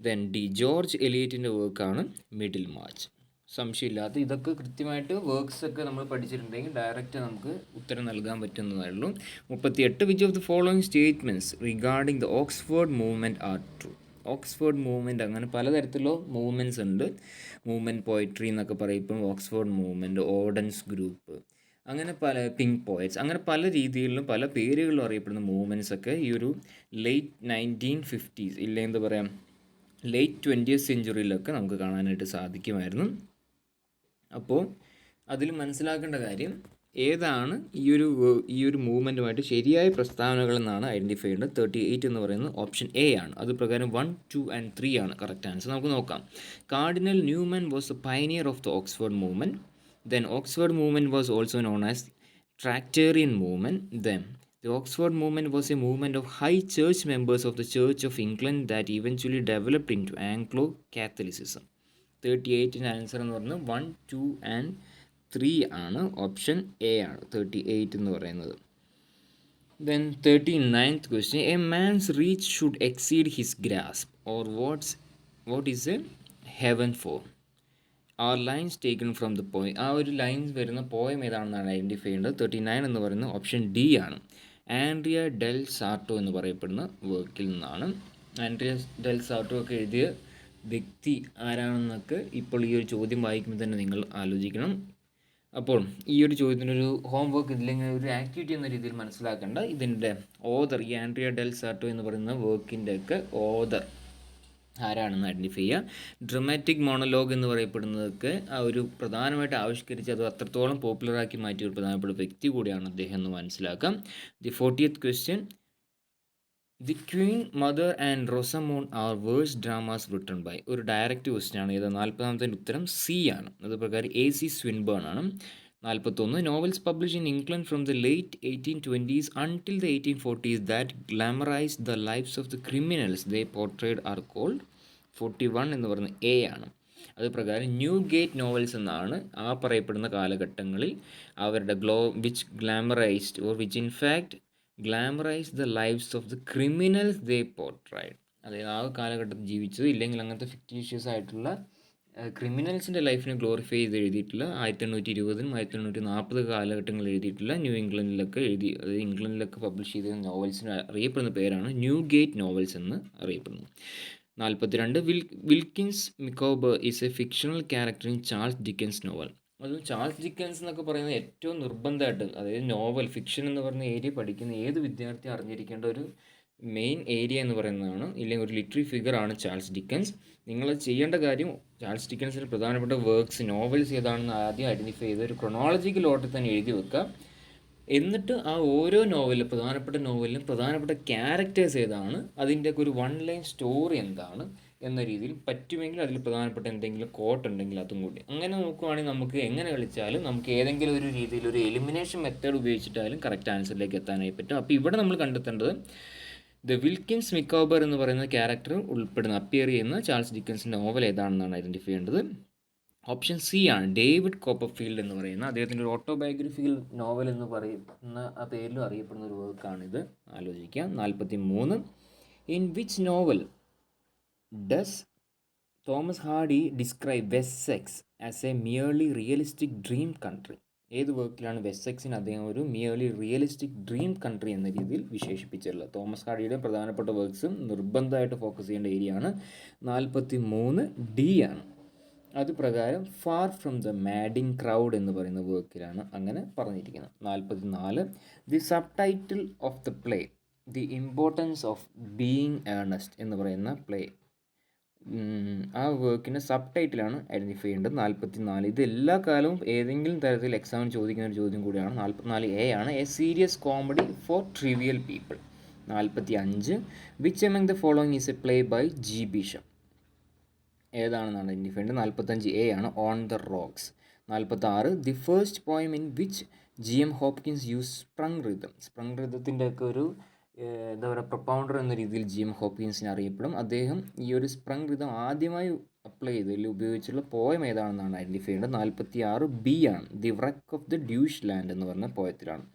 Then D George എലിയറ്റിൻ്റെ വർക്കാണ് മിഡിൽ മാർച്ച്. സംശയമില്ലാത്ത ഇതൊക്കെ കൃത്യമായിട്ട് വർക്ക്സൊക്കെ നമ്മൾ പഠിച്ചിട്ടുണ്ടെങ്കിൽ ഡയറക്റ്റ് നമുക്ക് ഉത്തരം നൽകാൻ പറ്റുന്നതായുള്ളൂ. 38 which of the following statements regarding the Oxford movement are true. Oxford movement അങ്ങനെ പലതരത്തിലുള്ള മൂവ്മെൻറ്റ്സ് ഉണ്ട്. മൂവ്മെൻറ്റ് പോയട്രി എന്നൊക്കെ പറയും, ഓക്സ്ഫോർഡ് മൂവ്മെൻറ്റ്, ഓർഡൻസ് ഗ്രൂപ്പ്, അങ്ങനെ പല പിങ്ക് പോയറ്റ്സ്, അങ്ങനെ പല രീതിയിലും പല പേരുകളിലും അറിയപ്പെടുന്ന മൂവ്മെൻറ്റ്സ് ഒക്കെ ഈ ഒരു ലേറ്റ് 1950s ഇല്ലേ എന്താ പറയുക ലേറ്റ് 20th സെഞ്ച്വറിയിലൊക്കെ നമുക്ക് കാണാനായിട്ട് സാധിക്കുമായിരുന്നു. അപ്പോൾ അതിൽ മനസ്സിലാക്കേണ്ട കാര്യം ഏതാണ് ഈ ഒരു മൂവ്മെൻറ്റുമായിട്ട് ശരിയായ പ്രസ്താവനകൾ എന്നാണ് ഐഡൻറ്റിഫൈ ചെയ്യേണ്ടത്. 38 എന്ന് പറയുന്നത് ഓപ്ഷൻ എ ആണ്. അത് പ്രകാരം 1, 2 and 3 ആണ് കറക്റ്റ് ആൻസർ. നമുക്ക് നോക്കാം. Cardinal Newman was a pioneer of the Oxford movement. Then Oxford movement was also known as Tractarian movement. Then the Oxford movement was a movement of high church members of the Church of England that eventually developed into Anglo-Catholicism. 38ൻ്റെ answer എന്ന് പറയുന്നത് 1, 2 and 3 ആണ്. Option A ആണ് 38 എന്ന് പറയുന്നത്. Then 39th question. A man's reach should exceed his grasp, or what is a heaven for? Are lines taken from the poem. ആ ഒരു lines വരുന്ന പോയം ഏതാണെന്നാണ് ഐഡൻറ്റിഫൈ ചെയ്യേണ്ടത്. 39 എന്ന് പറയുന്നത് ഓപ്ഷൻ ഡി ആണ്. ആൻഡ്രിയ ഡെൽ സാർട്ടോ എന്ന് പറയപ്പെടുന്ന വർക്കിൽ നിന്നാണ്. ആൻഡ്രിയ ഡെൽ സാർട്ടോ ഒക്കെ എഴുതിയ വ്യക്തി ആരാണെന്നൊക്കെ ഇപ്പോൾ ഈ ഒരു ചോദ്യം വായിക്കുമ്പോൾ തന്നെ നിങ്ങൾ ആലോചിക്കണം. അപ്പോൾ ഈ ഒരു ചോദ്യത്തിനൊരു ഹോം വർക്ക് ഇല്ലെങ്കിൽ ഒരു ആക്ടിവിറ്റി എന്ന രീതിയിൽ മനസ്സിലാക്കേണ്ട ഇതിൻ്റെ ഓതർ, ഈ ആൻഡ്രിയ ഡെൽ സാർട്ടോ എന്ന് പറയുന്ന വർക്കിൻ്റെ ഒക്കെ ഓതർ ആരാണെന്ന് ഐഡൻറ്റിഫൈ ചെയ്യുക. ഡ്രമാറ്റിക് മോണോലോഗ് എന്ന് പറയപ്പെടുന്നതൊക്കെ ആ ഒരു പ്രധാനമായിട്ട് ആവിഷ്കരിച്ച് അത് അത്രത്തോളം പോപ്പുലറാക്കി മാറ്റിയ ഒരു പ്രധാനപ്പെട്ട വ്യക്തി കൂടിയാണ് അദ്ദേഹം എന്ന് മനസ്സിലാക്കാം. The 40th question. The Queen, Mother and Rosamond are verse dramas written by. ഒരു ഡയറക്റ്റ് ക്വസ്റ്റ്യൻ ആണ്. ഇത് 40ാമത്തെ ഉത്തരം സി ആണ്. അത് പ്രകാരം AC സ്വിൻബേൺ ആണ്. 41 novels publish in England from the late 1820s until the 1840s that glamorized the lives of the criminals they portrayed are called. 41 എന്ന് പറയുന്നത് എ ആണ്. അത് പ്രകാരം ന്യൂ ഗേറ്റ് നോവൽസ് എന്നാണ് ആ പറയപ്പെടുന്ന കാലഘട്ടങ്ങളിൽ അവരുടെ which glamorised or which in fact glamorise the lives of the criminals they portrayed. അതായത് ആ കാലഘട്ടത്തിൽ ജീവിച്ചത് ഇല്ലെങ്കിൽ അങ്ങനത്തെ ഫിക്റ്റീഷ്യസ് ആയിട്ടുള്ള ക്രിമിനൽസിൻ്റെ ലൈഫിനെ ഗ്ലോറിഫൈ ചെയ്ത് എഴുതിയിട്ടുള്ള 1820 1840 കാലഘട്ടങ്ങളിൽ എഴുതിയിട്ടുള്ള ന്യൂ ഇംഗ്ലണ്ടിലൊക്കെ അതായത് ഇംഗ്ലണ്ടിലൊക്കെ പബ്ലിഷ് ചെയ്ത നോവൽസിന് അറിയപ്പെടുന്ന പേരാണ് ന്യൂ ഗേറ്റ് നോവൽസ് എന്ന് അറിയപ്പെടുന്നത്. 42 Wilkins Micawber is a fictional character in Charles Dickens novel. അത് ചാൾസ് ഡിക്കൻസ് എന്നൊക്കെ പറയുന്നത് ഏറ്റവും നിർബന്ധമായിട്ട്, അതായത് നോവൽ ഫിക്ഷൻ എന്ന് പറയുന്ന ഏരിയ പഠിക്കുന്ന ഏത് വിദ്യാർത്ഥി അറിഞ്ഞിരിക്കേണ്ട ഒരു മെയിൻ ഏരിയ എന്ന് പറയുന്നതാണ്, ഇല്ലെങ്കിൽ ഒരു ലിറ്ററി ഫിഗറാണ് ചാൾസ് ഡിക്കൻസ്. നിങ്ങൾ ചെയ്യേണ്ട കാര്യം ചാൾസ് ഡിക്കൻസിൻ്റെ പ്രധാനപ്പെട്ട വർക്ക്സ് നോവൽസ് ഏതാണെന്ന് ആദ്യം ഐഡൻറ്റിഫൈ ചെയ്ത് ഒരു ക്രൊണോളജിക്കൽ ഓർഡറിൽ തന്നെ എഴുതി വെക്കുക. എന്നിട്ട് ആ ഓരോ നോവലിലും പ്രധാനപ്പെട്ട ക്യാരക്ടേഴ്സ് ഏതാണ്, അതിൻ്റെയൊക്കെ ഒരു 1 ലൈൻ സ്റ്റോറി എന്താണ് എന്ന രീതിയിൽ പറ്റുമെങ്കിൽ അതിൽ പ്രധാനപ്പെട്ട എന്തെങ്കിലും കോട്ട് ഉണ്ടെങ്കിൽ അതും കൂടി. അങ്ങനെ നോക്കുവാണെങ്കിൽ നമുക്ക് എങ്ങനെ കളിച്ചാലും നമുക്ക് ഏതെങ്കിലും ഒരു രീതിയിൽ ഒരു എലിമിനേഷൻ മെത്തേഡ് ഉപയോഗിച്ചിട്ടായാലും കറക്റ്റ് ആൻസറിലേക്ക് എത്താനായി പറ്റും. അപ്പോൾ ഇവിടെ നമ്മൾ കണ്ടെത്തേണ്ടത് ദ വിൽക്കിൻസ് മിക്കോബർ എന്ന് പറയുന്ന ക്യാരക്ടർ അപ്പിയർ ചെയ്യുന്ന ചാൾസ് ഡിക്കൻസിൻ്റെ നോവൽ ഏതാണെന്നാണ് ഐഡൻറ്റിഫൈ ചെയ്യേണ്ടത്. ഓപ്ഷൻ സി ആണ്. ഡേവിഡ് കോപ്പർഫീൽഡ് എന്ന് പറയുന്ന അദ്ദേഹത്തിൻ്റെ ഒരു ഓട്ടോബയോഗ്രഫിക്കൽ നോവൽ എന്ന് പറയുന്ന ആ പേരിലും അറിയപ്പെടുന്ന ഒരു വർക്കാണിത്. ആലോചിക്കാം. 43 in which novel does Thomas Hardy describe Wessex as a merely realistic dream country? ഏത് വർക്കിലാണ് വെസ്സെക്സിന് അദ്ദേഹം ഒരു മിയർലി റിയലിസ്റ്റിക് ഡ്രീം കൺട്രി എന്ന രീതിയിൽ വിശേഷിപ്പിച്ചിട്ടുള്ളത്? തോമസ് ഹാർഡിയുടെ പ്രധാനപ്പെട്ട വർക്ക്സും നിർബന്ധമായിട്ട് ഫോക്കസ് ചെയ്യേണ്ട ഏരിയ ആണ്. 43 ഡി ആണ്. അതുപ്രകാരം far from the madding crowd എന്ന് പറയുന്ന വർക്കിലാണ് അങ്ങനെ പറഞ്ഞിരിക്കുന്നത്. 44 the sub title of the play the importance of being Ernest എന്ന് പറയുന്ന പ്ലേ, ആ വർക്കിൻ്റെ സബ് ടൈറ്റിലാണ് ഐഡൻറ്റിഫൈ ചെയ്യേണ്ടത്. 44 ഇത് എല്ലാ കാലവും ഏതെങ്കിലും തരത്തിൽ എക്സാമിന് ചോദിക്കുന്ന ഒരു ചോദ്യം കൂടിയാണ്. 44A ആണ് a serious comedy for trivial people. 45 which among the following is a play by G Bishop, ഏതാണെന്നാണ് ഐഡൻറ്റിഫൈ ചെയ്യേണ്ടത്. 45A ആണ് on the rocks. 46 the first poem in which GM Hopkins use sprung rhythm. Sprung റിതത്തിൻ്റെ ഒക്കെ ഒരു എന്താ പറയുക propounder എന്ന രീതിയിൽ GM ഹോപ്കിൻസിനെ അറിയപ്പെടും. അദ്ദേഹം ഈ ഒരു സ്പ്രങ് റിതം ആദ്യമായി അപ്ലൈ ചെയ്തതിൽ ഉപയോഗിച്ചുള്ള പോയം ഏതാണെന്നാണ് ഐഡൻറ്റിഫൈ ചെയ്യേണ്ടത്. 46B ആണ് ദി വ്രക്ക് ഓഫ് ദ ഡ്യൂഷ് ലാൻഡ് എന്ന് പറഞ്ഞ പോയത്തിലാണ്.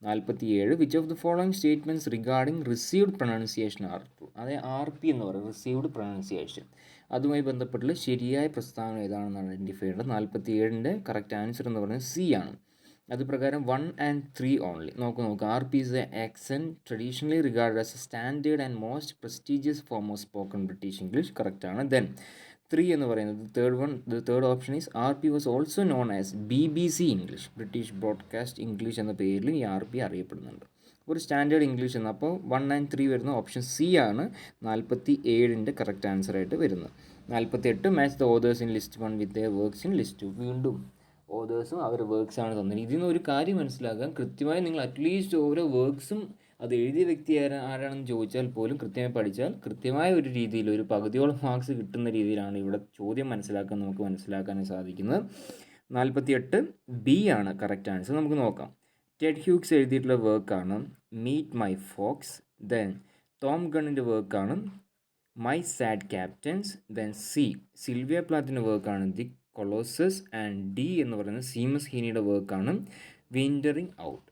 47 which of the following statements regarding received pronunciation are true. അതായത് RP എന്ന് പറയുന്നത് റിസീവ്ഡ് പ്രൊനൗൺസിയേഷൻ, അതുമായി ബന്ധപ്പെട്ടുള്ള ശരിയായ പ്രസ്താവന ഏതാണെന്നാണ് ഐഡൻറ്റിഫൈ ചെയ്യേണ്ടത്. 47ൻ്റെ കറക്റ്റ് ആൻസർ എന്ന് പറയുന്നത് C ആണ്. അതുപ്രകാരം 1 and 3 ഓൺലി. നോക്കുക RP is the accent traditionally regarded as a standard and most prestigious form of spoken British English. Correct ആണ്. ദെൻ 3 എന്ന് പറയുന്നത് the third option is RP was also known as BBC English, British broadcast English എന്ന പേരിൽ ഈ RP അറിയപ്പെടുന്നുണ്ട്. ഒരു standard English എന്ന്. അപ്പോൾ 1 and 3 വരുന്ന ഓപ്ഷൻ C ആണ് 47ൻ്റെ കറക്റ്റ് ആൻസറായിട്ട് വരുന്നത്. 48 match the authors in list 1 with their works in list 2. വീണ്ടും ഓതേഴ്സും അവരുടെ വർക്ക്സാണ് തന്നത്. ഇതിൽ നിന്ന് ഒരു കാര്യം മനസ്സിലാക്കാം, കൃത്യമായി നിങ്ങൾ അറ്റ്ലീസ്റ്റ് ഓരോ വർക്ക്സും അത് എഴുതിയ വ്യക്തി ആരാണെന്ന് ചോദിച്ചാൽ പോലും കൃത്യമായി പഠിച്ചാൽ കൃത്യമായ ഒരു രീതിയിൽ ഒരു പകുതിയോളം മാർക്സ് കിട്ടുന്ന രീതിയിലാണ് ഇവിടെ ചോദ്യം നമുക്ക് മനസ്സിലാക്കാൻ സാധിക്കുന്നത്. 48B ആണ് കറക്റ്റ് ആൻസർ. നമുക്ക് നോക്കാം. ടെഡ് ഹ്യൂഗ്സ് എഴുതിയിട്ടുള്ള വർക്കാണ് Meet My Folks. Then Tom ഗണ്ണിൻ്റെ വർക്കാണ് My Sad Captains. Then Sylvia പ്ലാത്തിൻ്റെ വർക്കാണ് ദി കൊളോസസ്. ആൻഡ് D എന്ന് പറയുന്നത് സീമസ് ഹീനിയുടെ വർക്കാണ് Wintering Out.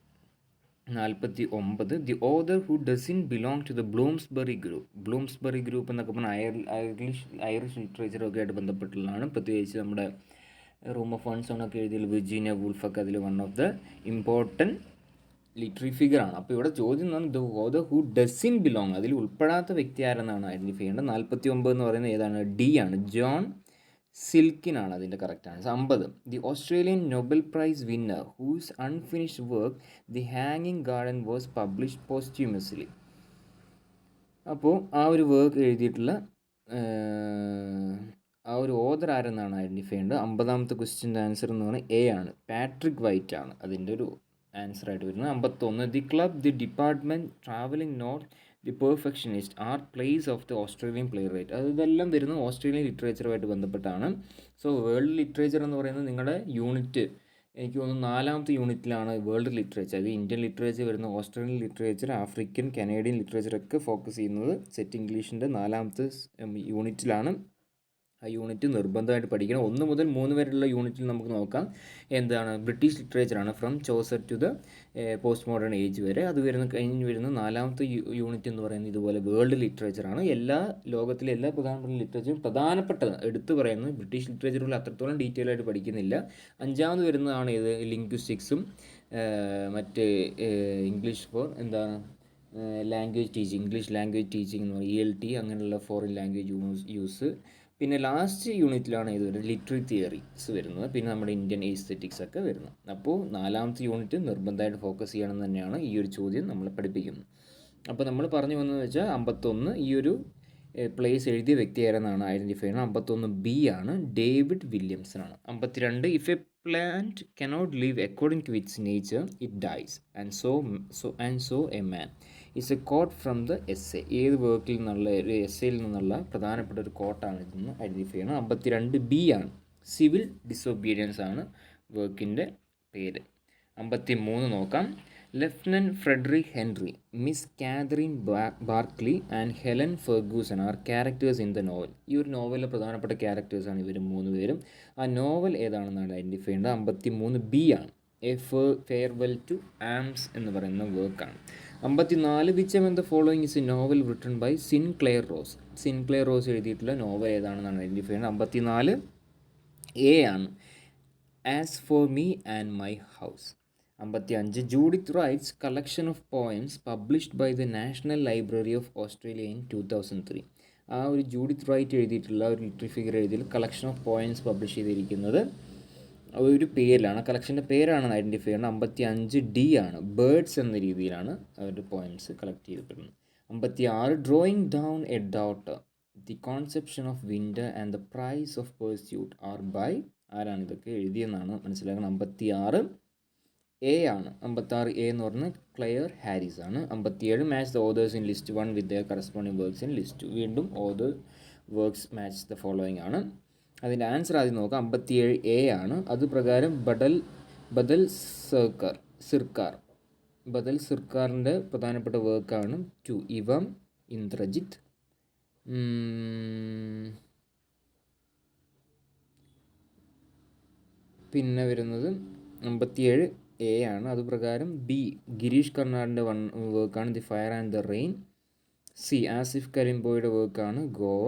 49 the author who doesn't belong to the Bloomsbury group. Bloomsbury group എന്നൊക്കെ പറഞ്ഞാൽ ഐറിഷ് ലിറ്ററേച്ചറൊക്കെ ആയിട്ട് ബന്ധപ്പെട്ടുള്ളതാണ്. പ്രത്യേകിച്ച് നമ്മുടെ റൂം ഓഫ് വൺസോണൊക്കെ എഴുതിയ വിർജീനിയ വൂൾഫൊക്കെ അതിൽ one of the important literary ഫിഗറാണ്. അപ്പോൾ ഇവിടെ ചോദ്യം എന്നാണ് the author who doesn't belong, അതിൽ ഉൾപ്പെടാത്ത വ്യക്തി ആരെന്നാണ് ഐഡൻറ്റിഫൈ ചെയ്യേണ്ടത്. 49 എന്ന് പറയുന്നത് ഏതാണ്? D ആണ്, ജോൺ സിൽക്കിനാണ് അതിൻ്റെ correct answer. 50 the Australian Nobel prize winner whose unfinished work the ഹാങ്ങിങ് ഗാർഡൻ വാസ് പബ്ലിഷ്ഡ് പോസ്റ്റ്യൂമസ്ലി. അപ്പോൾ ആ ഒരു വർക്ക് എഴുതിയിട്ടുള്ള ആ ഒരു ഓതർ ആരെന്നാണ് ഐഡൻറ്റിഫൈ ചെയ്യേണ്ടത്. 50ാമത്തെ ക്വസ്റ്റ്യൻ്റെ ആൻസർ എന്ന് പറയുന്നത് A ആണ്, പാട്രിക് വൈറ്റ് ആണ് അതിൻ്റെ ഒരു ആൻസറായിട്ട് വരുന്നത്. 51 the club the department travelling north the perfectionist are plays of the Australian playwright. ഇതെല്ലാം വരുന്നത് ഓസ്ട്രേലിയൻ ലിറ്ററേച്ചറുമായിട്ട് ബന്ധപ്പെട്ടാണ്. സോ വേൾഡ് ലിറ്ററേച്ചർ എന്ന് പറയുന്നത് നിങ്ങളുടെ യൂണിറ്റ്, എനിക്ക് തോന്നുന്നു 4ാമത്തെ യൂണിറ്റിലാണ് വേൾഡ് ലിറ്ററേച്ചർ. അത് ഇന്ത്യൻ ലിറ്ററേച്ചർ വരുന്ന ഓസ്ട്രേലിയൻ ലിറ്ററേച്ചർ, ആഫ്രിക്കൻ, കനേഡിയൻ ലിറ്ററേച്ചറൊക്കെ ഫോക്കസ് ചെയ്യുന്നത് സെറ്റ് ഇംഗ്ലീഷിൻ്റെ 4ാമത്തെ യൂണിറ്റിലാണ്. ആ യൂണിറ്റ് നിർബന്ധമായിട്ട് പഠിക്കണം. 1 മുതൽ 3 വരെയുള്ള യൂണിറ്റിൽ നമുക്ക് നോക്കാം എന്താണ് ബ്രിട്ടീഷ് ലിറ്ററേച്ചറാണ്, from Chaucer to the post modern age വരെ. അത് കഴിഞ്ഞ് വരുന്ന 4ാമത്തെ യൂണിറ്റ് എന്ന് പറയുന്നത് ഇതുപോലെ വേൾഡ് ലിറ്ററേച്ചറാണ്. ലോകത്തിലെ എല്ലാ പ്രധാനപ്പെട്ട ലിറ്ററേച്ചറും പ്രധാനപ്പെട്ടത് എടുത്തു പറയുന്നത് ബ്രിട്ടീഷ് ലിറ്ററേച്ചറുകൾ അത്രത്തോളം ഡീറ്റെയിൽ ആയിട്ട് പഠിക്കുന്നില്ല. 5ാമത് വരുന്നതാണ് ഇത് ലിംഗ്വിസ്റ്റിക്സും മറ്റ് ഇംഗ്ലീഷ് ഫോർ എന്താണ് language teaching, English language teaching എന്ന് പറയുന്നത് ELT, അങ്ങനെയുള്ള ഫോറിൻ ലാംഗ്വേജ് യൂസ്. പിന്നെ ലാസ്റ്റ് യൂണിറ്റിലാണ് ഇത് വരുന്നത് ലിറ്ററി തിയറീസ് വരുന്നത്, പിന്നെ നമ്മുടെ ഇന്ത്യൻ എസ്തെറ്റിക്സ് ഒക്കെ വരുന്നത്. അപ്പോൾ 4ാമത്തെ യൂണിറ്റ് നിർബന്ധമായിട്ട് ഫോക്കസ് ചെയ്യണം തന്നെയാണ് ഈ ഒരു ചോദ്യം നമ്മളെ പഠിപ്പിക്കുന്നത്. അപ്പോൾ നമ്മൾ പറഞ്ഞു വന്നതെന്ന് വെച്ചാൽ 51 ഈ ഒരു പ്ലേസ് എഴുതിയ വ്യക്തി ആരെന്നാണ് ഐഡൻറ്റിഫൈ ചെയ്യുന്നത്. 51B ആണ്, ഡേവിഡ് വില്യംസൺ ആണ്. 52 if a plant cannot live according to its nature it dies and so a man it's a quote from the essay. ഏത് വർക്കിൽ നിന്നുള്ള ഒരു എസ്സേയിൽ നിന്നുള്ള പ്രധാനപ്പെട്ട ഒരു കോട്ടാണ് ഇതെന്ന് ഐഡൻറ്റിഫൈ ചെയ്യണം. 52B ആണ്, സിവിൽ ഡിസൊബീഡിയൻസ് ആണ് വർക്കിൻ്റെ പേര്. 53 നോക്കാം. Lieutenant Frederic Henry, Miss Catherine Barkley and Helen Ferguson are characters in the novel. ഈ ഒരു നോവലിലെ പ്രധാനപ്പെട്ട ക്യാരക്ടേഴ്സാണ് ഇവർ 3 പേരും. ആ നോവൽ ഏതാണെന്നാണ് ഐഡൻറ്റിഫൈ ചെയ്യേണ്ടത്. 53B ആണ്, എ ഫെയർവെൽ ടു ആംസ് എന്ന് പറയുന്ന വർക്കാണ്. 54 which among the following is a novel written by Sinclair Ross. Sinclair Ross എഴുതിയിട്ടുള്ള നോവൽ ഏതാണെന്നാണ് ഐഡൻറ്റിഫൈ ചെയ്യുന്നത്. 54A ആണ്, as for me and my house. 55 Judith Wright's collection of poems published by the national library of Australia in 2003. ആ ഒരു Judith Wright എഴുതിയിട്ടുള്ള ഒരു literary figure എഴുതിയ collection of poems publish ചെയ്തിരിക്കുന്നത് ഒരു പേരിലാണ്. കളക്ഷൻ്റെ പേരാണ് ഐഡൻറ്റിഫൈ ചെയ്യുന്നത്. 55D ആണ്. ബേർഡ്സ് എന്ന രീതിയിലാണ് അവരുടെ പോയംസ് കളക്ട് ചെയ്തിട്ടുള്ളത്. 56 drawing down a daughter, the conception of winter and the price of pursuit are by, ആരാണ് ഇതൊക്കെ എഴുതിയെന്നാണ് മനസ്സിലാക്കണം. 56A ആണ്. 56A എന്ന് പറഞ്ഞാൽ ക്ലെയർ ഹാരിസ് ആണ്. 57 match the authors in list 1 with the corresponding works in list 2. വീണ്ടും author works match the following ആണ്. അതിൻ്റെ ആൻസർ ആദ്യം നോക്കാം. 57A ആണ്. അത് പ്രകാരം ബദൽ സിർക്കാറിൻ്റെ പ്രധാനപ്പെട്ട വർക്കാണ് 2 ഇവം ഇന്ദ്രജിത്ത്. പിന്നെ വരുന്നത് 57A ആണ്. അതുപ്രകാരം B ഗിരീഷ് കർണാടിൻ്റെ വർക്കാണ് the Fire and the Rain. C Asif കരിമ്പോയുടെ വർക്കാണ് ഗോവ.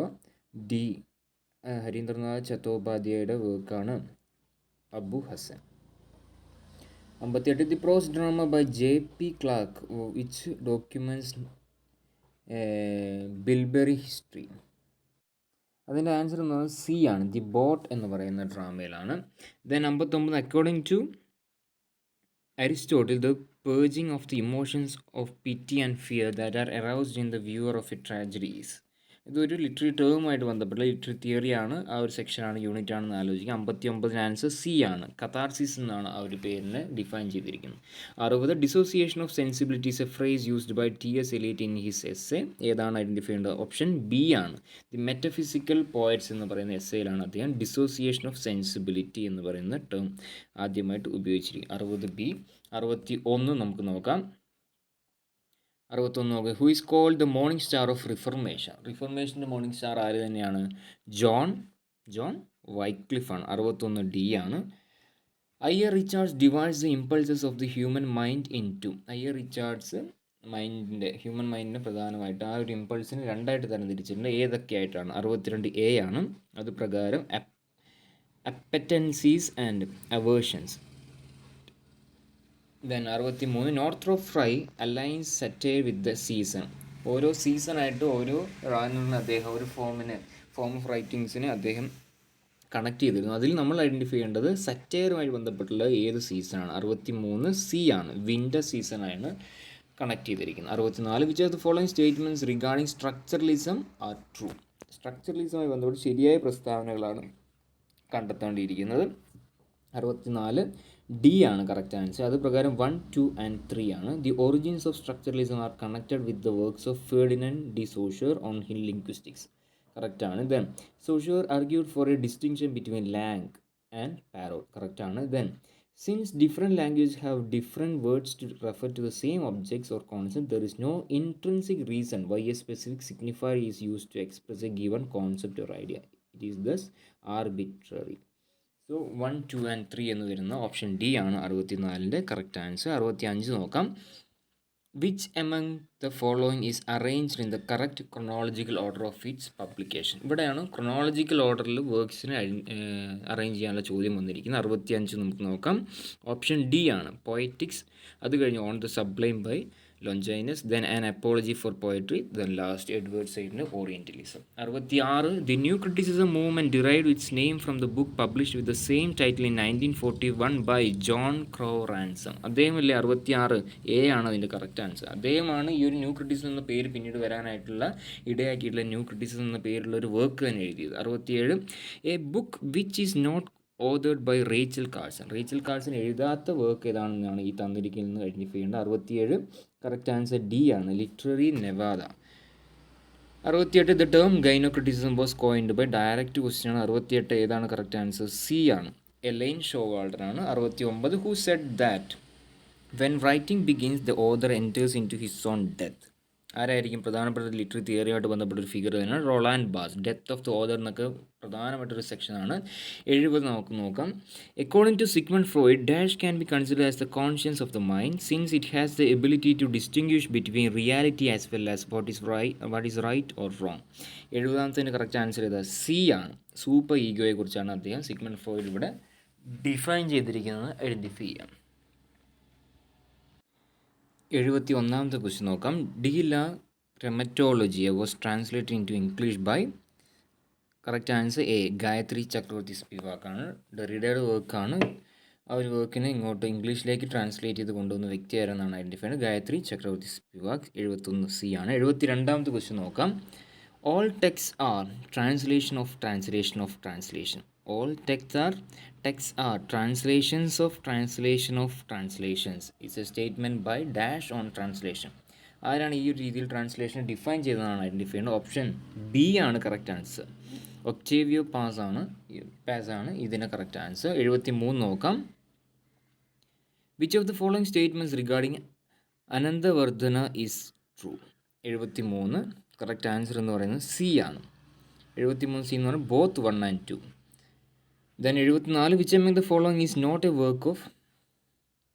D ഹരീന്ദ്രനാഥ് ചത്തോപാധ്യായയുടെ വർക്കാണ് Abu Hasan. 58 the prose drama by JP Clark which documents Bilbury history. അതിൻ്റെ ആൻസർ എന്ന് പറയുന്നത് C ആണ്. ദി ബോട്ട് എന്ന് പറയുന്ന ഡ്രാമയിലാണ്. Then 59 according to Aristotle the purging of the emotions of pity and fear that are aroused in the viewer of a tragedies. ഇതൊരു literary ടേമുമായിട്ട് ബന്ധപ്പെട്ട ലിറ്ററി തിയറിയാണ്. ആ ഒരു സെക്ഷനാണ്, യൂണിറ്റ് ആണെന്ന് ആലോചിക്കുക. 59 ആൻസർ C ആണ്. കഥാർസിസ് എന്നാണ് ആ ഒരു പേരിനെ ഡിഫൈൻ ചെയ്തിരിക്കുന്നത്. 60 dissociation of sensibilities a phrase used by T.S. Eliot in his essay. ഏതാണ് ഐഡൻറ്റിഫൈ ചെയ്യേണ്ടത്? ഓപ്ഷൻ B ആണ്. ദി മെറ്റഫിസിക്കൽ പോയറ്റ്സ് എന്ന് പറയുന്ന എസ്സേയിലാണ് അദ്ദേഹം ഡിസോസിയേഷൻ ഓഫ് സെൻസിബിലിറ്റി എന്ന് പറയുന്ന ടേം ആദ്യമായിട്ട് ഉപയോഗിച്ചിരിക്കുന്നത്. 60B. 61 നമുക്ക് നോക്കാം. 61 നോക്കുക. Who is called the morning star of reformation. റിഫർമേഷൻ്റെ മോർണിംഗ് സ്റ്റാർ ആര് തന്നെയാണ്? ജോൺ വൈക്ലിഫ് ആണ്. 61D ആണ്. I A Richards divides the impulses of the human mind into. I A Richards human മൈൻഡിനെ പ്രധാനമായിട്ട് ആ ഒരു ഇമ്പൾസിനെ രണ്ടായിട്ട് തരംതിരിച്ചിട്ടുണ്ട്. ഏതൊക്കെയായിട്ടാണ്? 62A ആണ്. അത് പ്രകാരം appetencies and aversions. Then 63 Northrop Frye aligns satire with the season. ഓരോ സീസണായിട്ട് ഓരോ റാനറിന് അദ്ദേഹം ഒരു ഫോം ഓഫ് റൈറ്റിങ്സിനെ അദ്ദേഹം കണക്ട് ചെയ്തിരുന്നു. അതിൽ നമ്മൾ ഐഡൻറ്റിഫൈ ചെയ്യേണ്ടത് സറ്റൈറുമായി ബന്ധപ്പെട്ടുള്ള ഏത് സീസണാണ്. 63C ആണ്. വിൻ്റർ സീസണാണ് കണക്ട് ചെയ്തിരിക്കുന്നത്. 64 which are the following statements regarding structuralism are true. സ്ട്രക്ചറലിസവുമായി ബന്ധപ്പെട്ട് ശരിയായ പ്രസ്താവനകളാണ് കണ്ടെത്തേണ്ടിയിരിക്കുന്നത്. 64D ആണ് കറക്റ്റ് ആൻസർ. അത് പ്രകാരം 1, 2 and 3 ആണ്. The origins of structuralism are connected with the works of Ferdinand de Saussure on linguistics. കറക്റ്റാണ്. Then Saussure argued for a distinction between langue and parole. കറക്റ്റാണ്. Then since different language have different words to refer to the same objects or concept there is no intrinsic reason why a specific signifier is used to express a given concept or idea. It is thus arbitrary. So 1, 2 and 3 എന്ന് വരുന്ന option D ആണ് 64ൻ്റെ correct answer. 65 നോക്കാം. Which among the following is arranged in the correct chronological order of its publication. ഇവിടെയാണ് chronological ഓർഡറിൽ വർക്ക്സിനെ arrange ചെയ്യാനുള്ള ചോദ്യം വന്നിരിക്കുന്നത്. 65 നമുക്ക് നോക്കാം. ഓപ്ഷൻ D ആണ് പോയറ്റിക്സ്. അത് കഴിഞ്ഞ് on the sublime by Longinus, then an apology for poetry, then last Edward Said's Orientalism. 66 the new criticism movement derived its name from the book published with the same title in 1941 by John Crowe Ransom. അദ്ദേഹമല്ലേ 66A ആണ് അതിൻ്റെ correct answer. അദ്ദേഹമാണ് ഈ ഒരു new criticism എന്ന പേര് പിന്നീട് വരാനായിട്ടുള്ള ഇടയാക്കിയിട്ടുള്ള new criticism എന്ന പേരിലുള്ള ഒരു വർക്ക് തന്നെ എഴുതിയത്. 67 a book which is not authored by Rachel Carson. Rachel Carson എഴുതാത്ത വർക്ക് ഏതാണെന്നാണ് ഈ തന്നിരിക്കുന്നത് ഐഡൻറ്റിഫൈ ചെയ്യേണ്ടത്. 67 കറക്റ്റ് ആൻസർ D ആണ്. Literary Nevada. 68 the term gynocriticism was coined by. Direct question ആണ്. 68 ഏതാണ് കറക്റ്റ് ആൻസർ? C ആണ്. എലൈൻ ഷോവാൾഡർ ആണ്. 69 who said that when writing begins the author enters into his own death. ആരായിരിക്കും? പ്രധാനപ്പെട്ട literary തിയറിയായിട്ട് ബന്ധപ്പെട്ടൊരു figure തന്നെയാണ് റൊളാൻഡ് Barthes. Death of the author എന്നൊക്കെ പ്രധാനപ്പെട്ടൊരു സെക്ഷനാണ്. 70 നമുക്ക് നോക്കാം. According to Sigmund Freud dash can be consider as the conscience of the mind since it has the ability to distinguish between reality as well as what is right or wrong. 70ൻ്റെ correct answer ചെയ്താൽ C ആണ്. Super ഈഗോയെ കുറിച്ചാണ് അദ്ദേഹം Sigmund Freud ഇവിടെ define ചെയ്തിരിക്കുന്നത്. Identify ചെയ്യാം. 71ാമത്തെ ക്വസ്റ്റ്യൻ നോക്കാം. De la Rheumatology was translated into English by, correct answer A, Gayatri Chakravorty സ്പിവാക്കാണ്. ഡെറിഡയുടെ വർക്കാണ്. ആ ഒരു വർക്കിനെ ഇങ്ങോട്ട് ഇംഗ്ലീഷിലേക്ക് ട്രാൻസ്ലേറ്റ് ചെയ്ത് കൊണ്ടുവന്ന വ്യക്തി ആരെന്നാണ് ഐഡൻറ്റിഫൈ ചെയ്യുന്നത്. ഗായത്രി ചക്രവർത്തി സ്പിവാക്. 71 സി ആണ്. 72ാമത്തെ ക്വസ്റ്റ്യൻ നോക്കാം. All text are translation of translation of translation. All texts are translations of translation of translations. It's a statement by dash on translation. ആരാണ് ഈ ഒരു രീതിയിൽ ട്രാൻസ്ലേഷൻ ഡിഫൈൻ ചെയ്തതാണ് ഐഡൻറ്റിഫൈ ചെയ്യുന്നത്? ഓപ്ഷൻ ബി ആണ് കറക്റ്റ് ആൻസർ. ഒക്ടേവിയോ പാസാണ് ഇതിൻ്റെ correct answer. 73 നോക്കാം. Which of the following statements regarding Anandavardhana is true? 73 correct answer എന്ന് പറയുന്നത് സി ആണ്. 73 സി എന്ന് പറയുന്നത് both 1 and 2. Then 74 which among the following is not a work of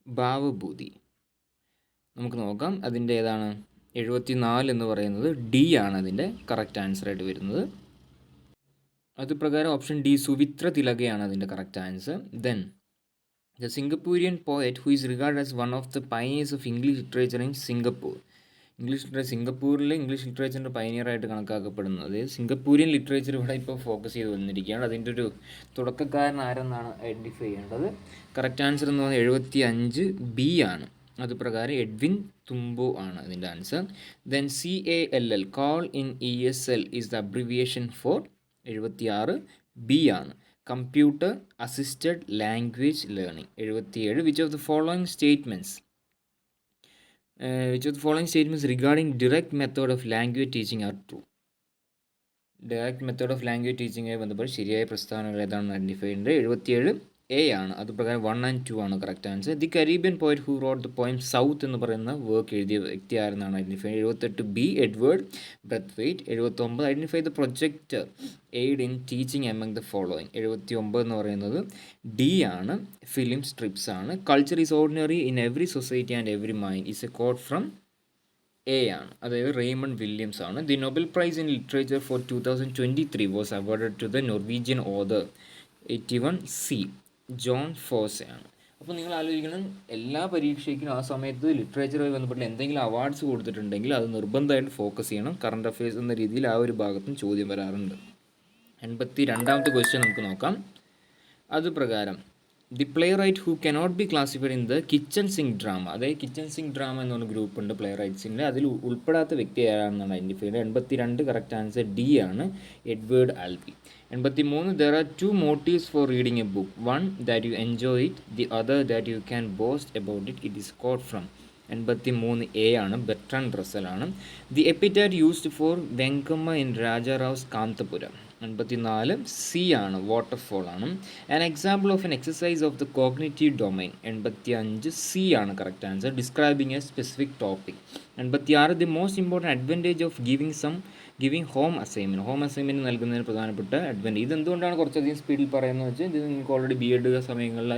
Bhavabhuti? നമുക്ക് നോക്കാം അതിൻ്റെ ഏതാണ്. 74 എന്ന് പറയുന്നത് ഡി ആണ് അതിൻ്റെ കറക്റ്റ് ആൻസറായിട്ട് വരുന്നത്. അതുപ്രകാരം ഓപ്ഷൻ ഡി സുവിത്ര തിലകയാണ് അതിൻ്റെ correct answer. Then the Singaporean poet who is regard as one of the pioneers of English literature in Singapore. സിംഗപ്പൂരിലെ ഇംഗ്ലീഷ് ലിറ്ററേച്ചറിൻ്റെ പയനിയറായിട്ട് കണക്കാക്കപ്പെടുന്നത്. സിംഗപ്പൂരിയൻ ലിറ്ററേച്ചർ ഇവിടെ ഇപ്പോൾ ഫോക്കസ് ചെയ്ത് വന്നിരിക്കുകയാണ്. അതിൻ്റെ ഒരു തുടക്കക്കാരൻ ആരെന്നാണ് ഐഡൻറ്റിഫൈ ചെയ്യേണ്ടത്. കറക്റ്റ് ആൻസർ എന്ന് പറയുന്നത് 75 ബി ആണ്. അതുപ്രകാരം എഡ്വിൻ തുംബോ ആണ് അതിൻ്റെ answer. Then CALL CALL in ESL is the abbreviation for. 76 B ആണ്. Computer assisted language learning. 77 which of the following statements regarding direct method of language teaching are true? Direct method of language ടീച്ചിങ്ങുമായി ബന്ധപ്പെട്ട് ശരിയായ പ്രസ്താവനകൾ ഏതാണെന്ന് identify ചെയ്യുന്നത്. 77 A ആണ്. അതുപ്രകാരം 1 and 2 ആണ് correct answer. The Caribbean poet who wrote the poem South എന്ന് പറയുന്ന വർക്ക് എഴുതിയ വ്യക്തി ആരെന്നാണ് identify. 78 B Edward Brathwaite. 79 identify the projector aid in teaching among the following. 79 എന്ന് പറയുന്നത് ഡി ആണ്. ഫിലിം സ്ട്രിപ്സ് ആണ്. Culture is ordinary in every society and every mind is a quote from a ആണ്. അതായത് Raymond Williams ആണ്. The Nobel prize in literature for 2023 was അവോർഡഡ് to the Norwegian author. 81 C Jon Fosse ആണ്. അപ്പോൾ നിങ്ങൾ ആലോചിക്കണം, എല്ലാ പരീക്ഷയ്ക്കും ആ സമയത്ത് ലിറ്ററേച്ചറുമായി ബന്ധപ്പെട്ട് എന്തെങ്കിലും അവാർഡ്സ് കൊടുത്തിട്ടുണ്ടെങ്കിൽ അത് നിർബന്ധമായിട്ട് ഫോക്കസ് ചെയ്യണം. കറണ്ട് അഫയേഴ്സ് എന്ന രീതിയിൽ ആ ഒരു ഭാഗത്തും ചോദ്യം വരാറുണ്ട്. 82ാമത്തെ ക്വസ്റ്റ്യൻ നമുക്ക് നോക്കാം. അതുപ്രകാരം the playwright who cannot be classified in the kitchen sink drama. അതായത് കിച്ചൺ സിങ്ക് ഡ്രാമ എന്നൊരു ഗ്രൂപ്പ് ഉണ്ട് പ്ലേ റൈറ്റ്സിൻ്റെ. അതിൽ ഉൾപ്പെടാത്ത വ്യക്തി ആരാണെന്നാണ് ഐഡൻറ്റിഫൈ ചെയ്യുന്നത്. 82 കറക്റ്റ് ആൻസർ ഡി ആണ്, Edward Albee. 83 there are two motives for reading a book. One that you enjoy it, the other that you can boast about it. It is quote from. 83 A ആണ്, Bertrand Russell ആണ്. The എപ്പിറ്റാറ്റ് used for Venkamma in രാജാറാവ്സ് Kanthapura. 84 C ആണ്, waterfall ആണ്. An example of N exercise of the cognitive domain. 85 C ആണ് correct answer, describing A specific topic. 86 the most important advantage of giving home assignment. Home assignment നൽകുന്നതിന് പ്രധാനപ്പെട്ട advantage. ഇതെന്തുകൊണ്ടാണ് കുറച്ചധികം സ്പീഡിൽ പറയുന്നത് വെച്ചാൽ ഇത് നിങ്ങൾക്ക് ഓൾറെഡി BEd സമയങ്ങളിൽ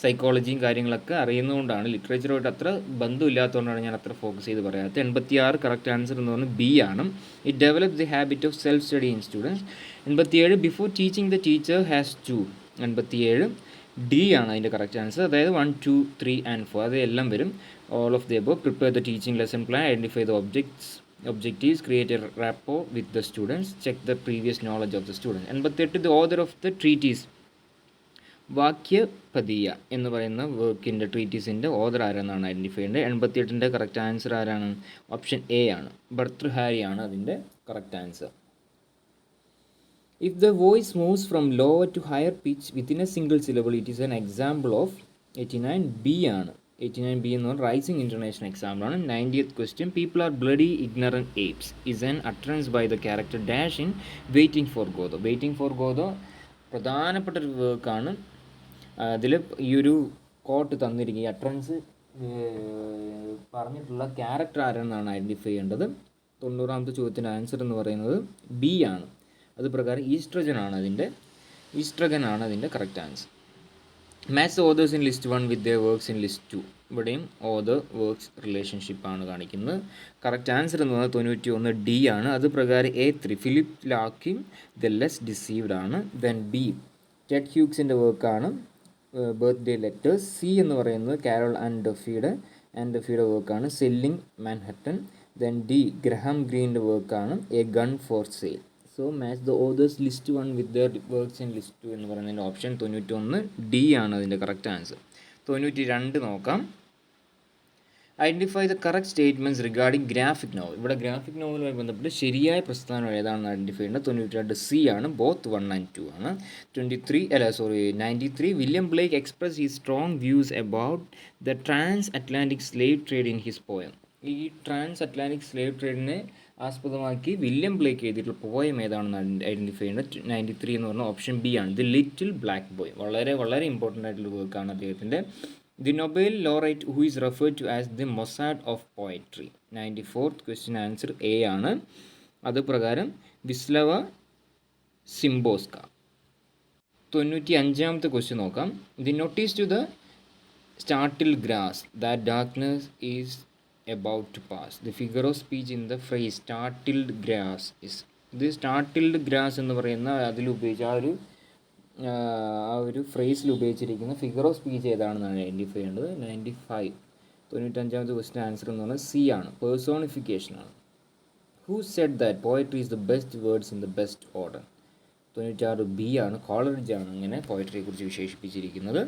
സൈക്കോളജിയും കാര്യങ്ങളൊക്കെ അറിയുന്നതുകൊണ്ടാണ്. ലിറ്ററേച്ചറുമായിട്ട് അത്ര ബന്ധമില്ലാത്തതുകൊണ്ടാണ് ഞാൻ അത്ര ഫോക്കസ് ചെയ്ത് പറയാത്തത്. 86 കറക്റ്റ് ആൻസർ എന്ന് പറഞ്ഞാൽ ബി ആണ്. It develops the habit of self study in students. 87 before teaching the teacher has to. 87 D ആണ് അതിൻ്റെ കറക്റ്റ് ആൻസർ. അതായത് 1, 2, 3 and 4 അതെല്ലാം വരും. All of the above. Prepare the teaching lesson plan, identify the objectives, create a rapport with the students, check the previous knowledge of the students. 88 the author of the treatise വാക്യപദീയ എന്ന് പറയുന്ന വർക്കിൻ്റെ ട്രീറ്റീസിൻ്റെ author ആരെന്നാണ് identify ചെയ്യേണ്ടത്. 88ൻ്റെ correct answer ആരാണ്? Option A ആണ്, ഭർതൃഹാരി ആണ് അതിൻ്റെ correct answer. If the voice moves from lower to higher pitch within a single syllable, it is an example of. 89B ആണ്. 89B എന്ന് പറഞ്ഞാൽ റൈസിംഗ് ഇൻ്റർനാഷണൽ എക്സാമ്പിൾ ആണ്. 90th question, people are bloody ignorant apes is an utterance by the character dash in waiting for Godot. Waiting for Godot പ്രധാനപ്പെട്ട ഒരു വർക്കാണ്. അതിൽ ഈ ഒരു കോട്ട് തന്നിരിക്കുക, ഈ അട്രൻസ് പറഞ്ഞിട്ടുള്ള ക്യാരക്ടർ ആരെന്നാണ് ഐഡൻറ്റിഫൈ ചെയ്യേണ്ടത്. 90ാമത്തെ ചോദ്യത്തിൻ്റെ ആൻസർ എന്ന് പറയുന്നത് ബി ആണ്. അത് പ്രകാരം ഈസ്ട്രജൻ ആണ് അതിൻ്റെ correct answer. Match the authors in list 1 with the works in list 2. ഇവിടെയും ഓതർ വർക്ക്സ് റിലേഷൻഷിപ്പാണ് കാണിക്കുന്നത്. കറക്റ്റ് ആൻസർ എന്ന് പറയുന്നത് 91 ഡി ആണ്. അത് പ്രകാരം A3 Philip Larkin the Less Deceived ആണ്. ദെൻ ബി ടെഡ് ഹ്യൂഗ്സിൻ്റെ വർക്കാണ് ബർത്ത്ഡേ ലെറ്റേഴ്സ്. സി എന്ന് പറയുന്നത് കാരോൾ ആൻഡ് ഡഫിയുടെ വർക്കാണ് Selling Manhattan. Then D Graham ഗ്രീൻ്റെ വർക്കാണ് A Gun for Sale. So match the authors list 1 with their works in list 2 എന്ന് പറയുന്നതിൻ്റെ ഓപ്ഷൻ 91 ഡി ആണ് അതിൻ്റെ കറക്റ്റ് ആൻസർ. 92 നോക്കാം. Identify the correct statements regarding graphic novel. ഇവിടെ ഗ്രാഫിക് നോവലുമായി ബന്ധപ്പെട്ട് ശരിയായ പ്രസ്ഥാനം ഏതാണെന്ന് ഐഡൻറ്റിഫൈ ചെയ്യേണ്ടത്. 92 സി ആണ്, ബോത്ത് 1 and 2 ആണ്. 93 William Blake express he strong views about the transatlantic slave trade in his poem. ഈ ട്രാൻസ് അറ്റ്ലാന്റിക് സ്ലേവ് ട്രേഡിനെ ആസ്പദമാക്കി വില്യം ബ്ലേക്ക് എഴുതിയിട്ടുള്ള പോയം ഏതാണെന്ന് ഐഡൻറ്റിഫൈ ചെയ്യേണ്ടത്. 93 എന്ന് പറഞ്ഞാൽ ഓപ്ഷൻ ബി ആണ്, ദി ലിറ്റിൽ ബ്ലാക്ക് ബോയ്. വളരെ വളരെ ഇമ്പോർട്ടൻ്റ് ആയിട്ടുള്ള വർക്കാണ് അദ്ദേഹത്തിൻ്റെ. The Nobel laureate who is referred to as the Mozart of poetry. 94th question answer A ആണ്. അത് പ്രകാരം വിസ്ലവ സിംബോസ്ക. 95ാമത്തെ ക്വസ്റ്റ്യൻ നോക്കാം. The notice to the startled grass that darkness is about to pass. The figure of speech in the phrase startled grass is. ഇത് startled grass എന്ന് പറയുന്ന അതിൽ ഉപയോഗിച്ച ആ ഒരു ഫ്രേസിൽ ഉപയോഗിച്ചിരിക്കുന്ന ഫിഗർ ഓഫ് സ്പീച്ച് ഏതാണെന്നാണ് ഐഡൻറ്റിഫൈ ചെയ്യേണ്ടത്. 95ാമത്തെ ക്വസ്റ്റ്യൻ ആൻസർ എന്ന് പറഞ്ഞാൽ സി ആണ്, പേഴ്സോണിഫിക്കേഷൻ ആണ്. Who said that poetry is the best words in the best order. 96 B ആണ്, കോളറിഡ്ജ് ആണ് അങ്ങനെ പോയട്രിയെക്കുറിച്ച് വിശേഷിപ്പിച്ചിരിക്കുന്നത്.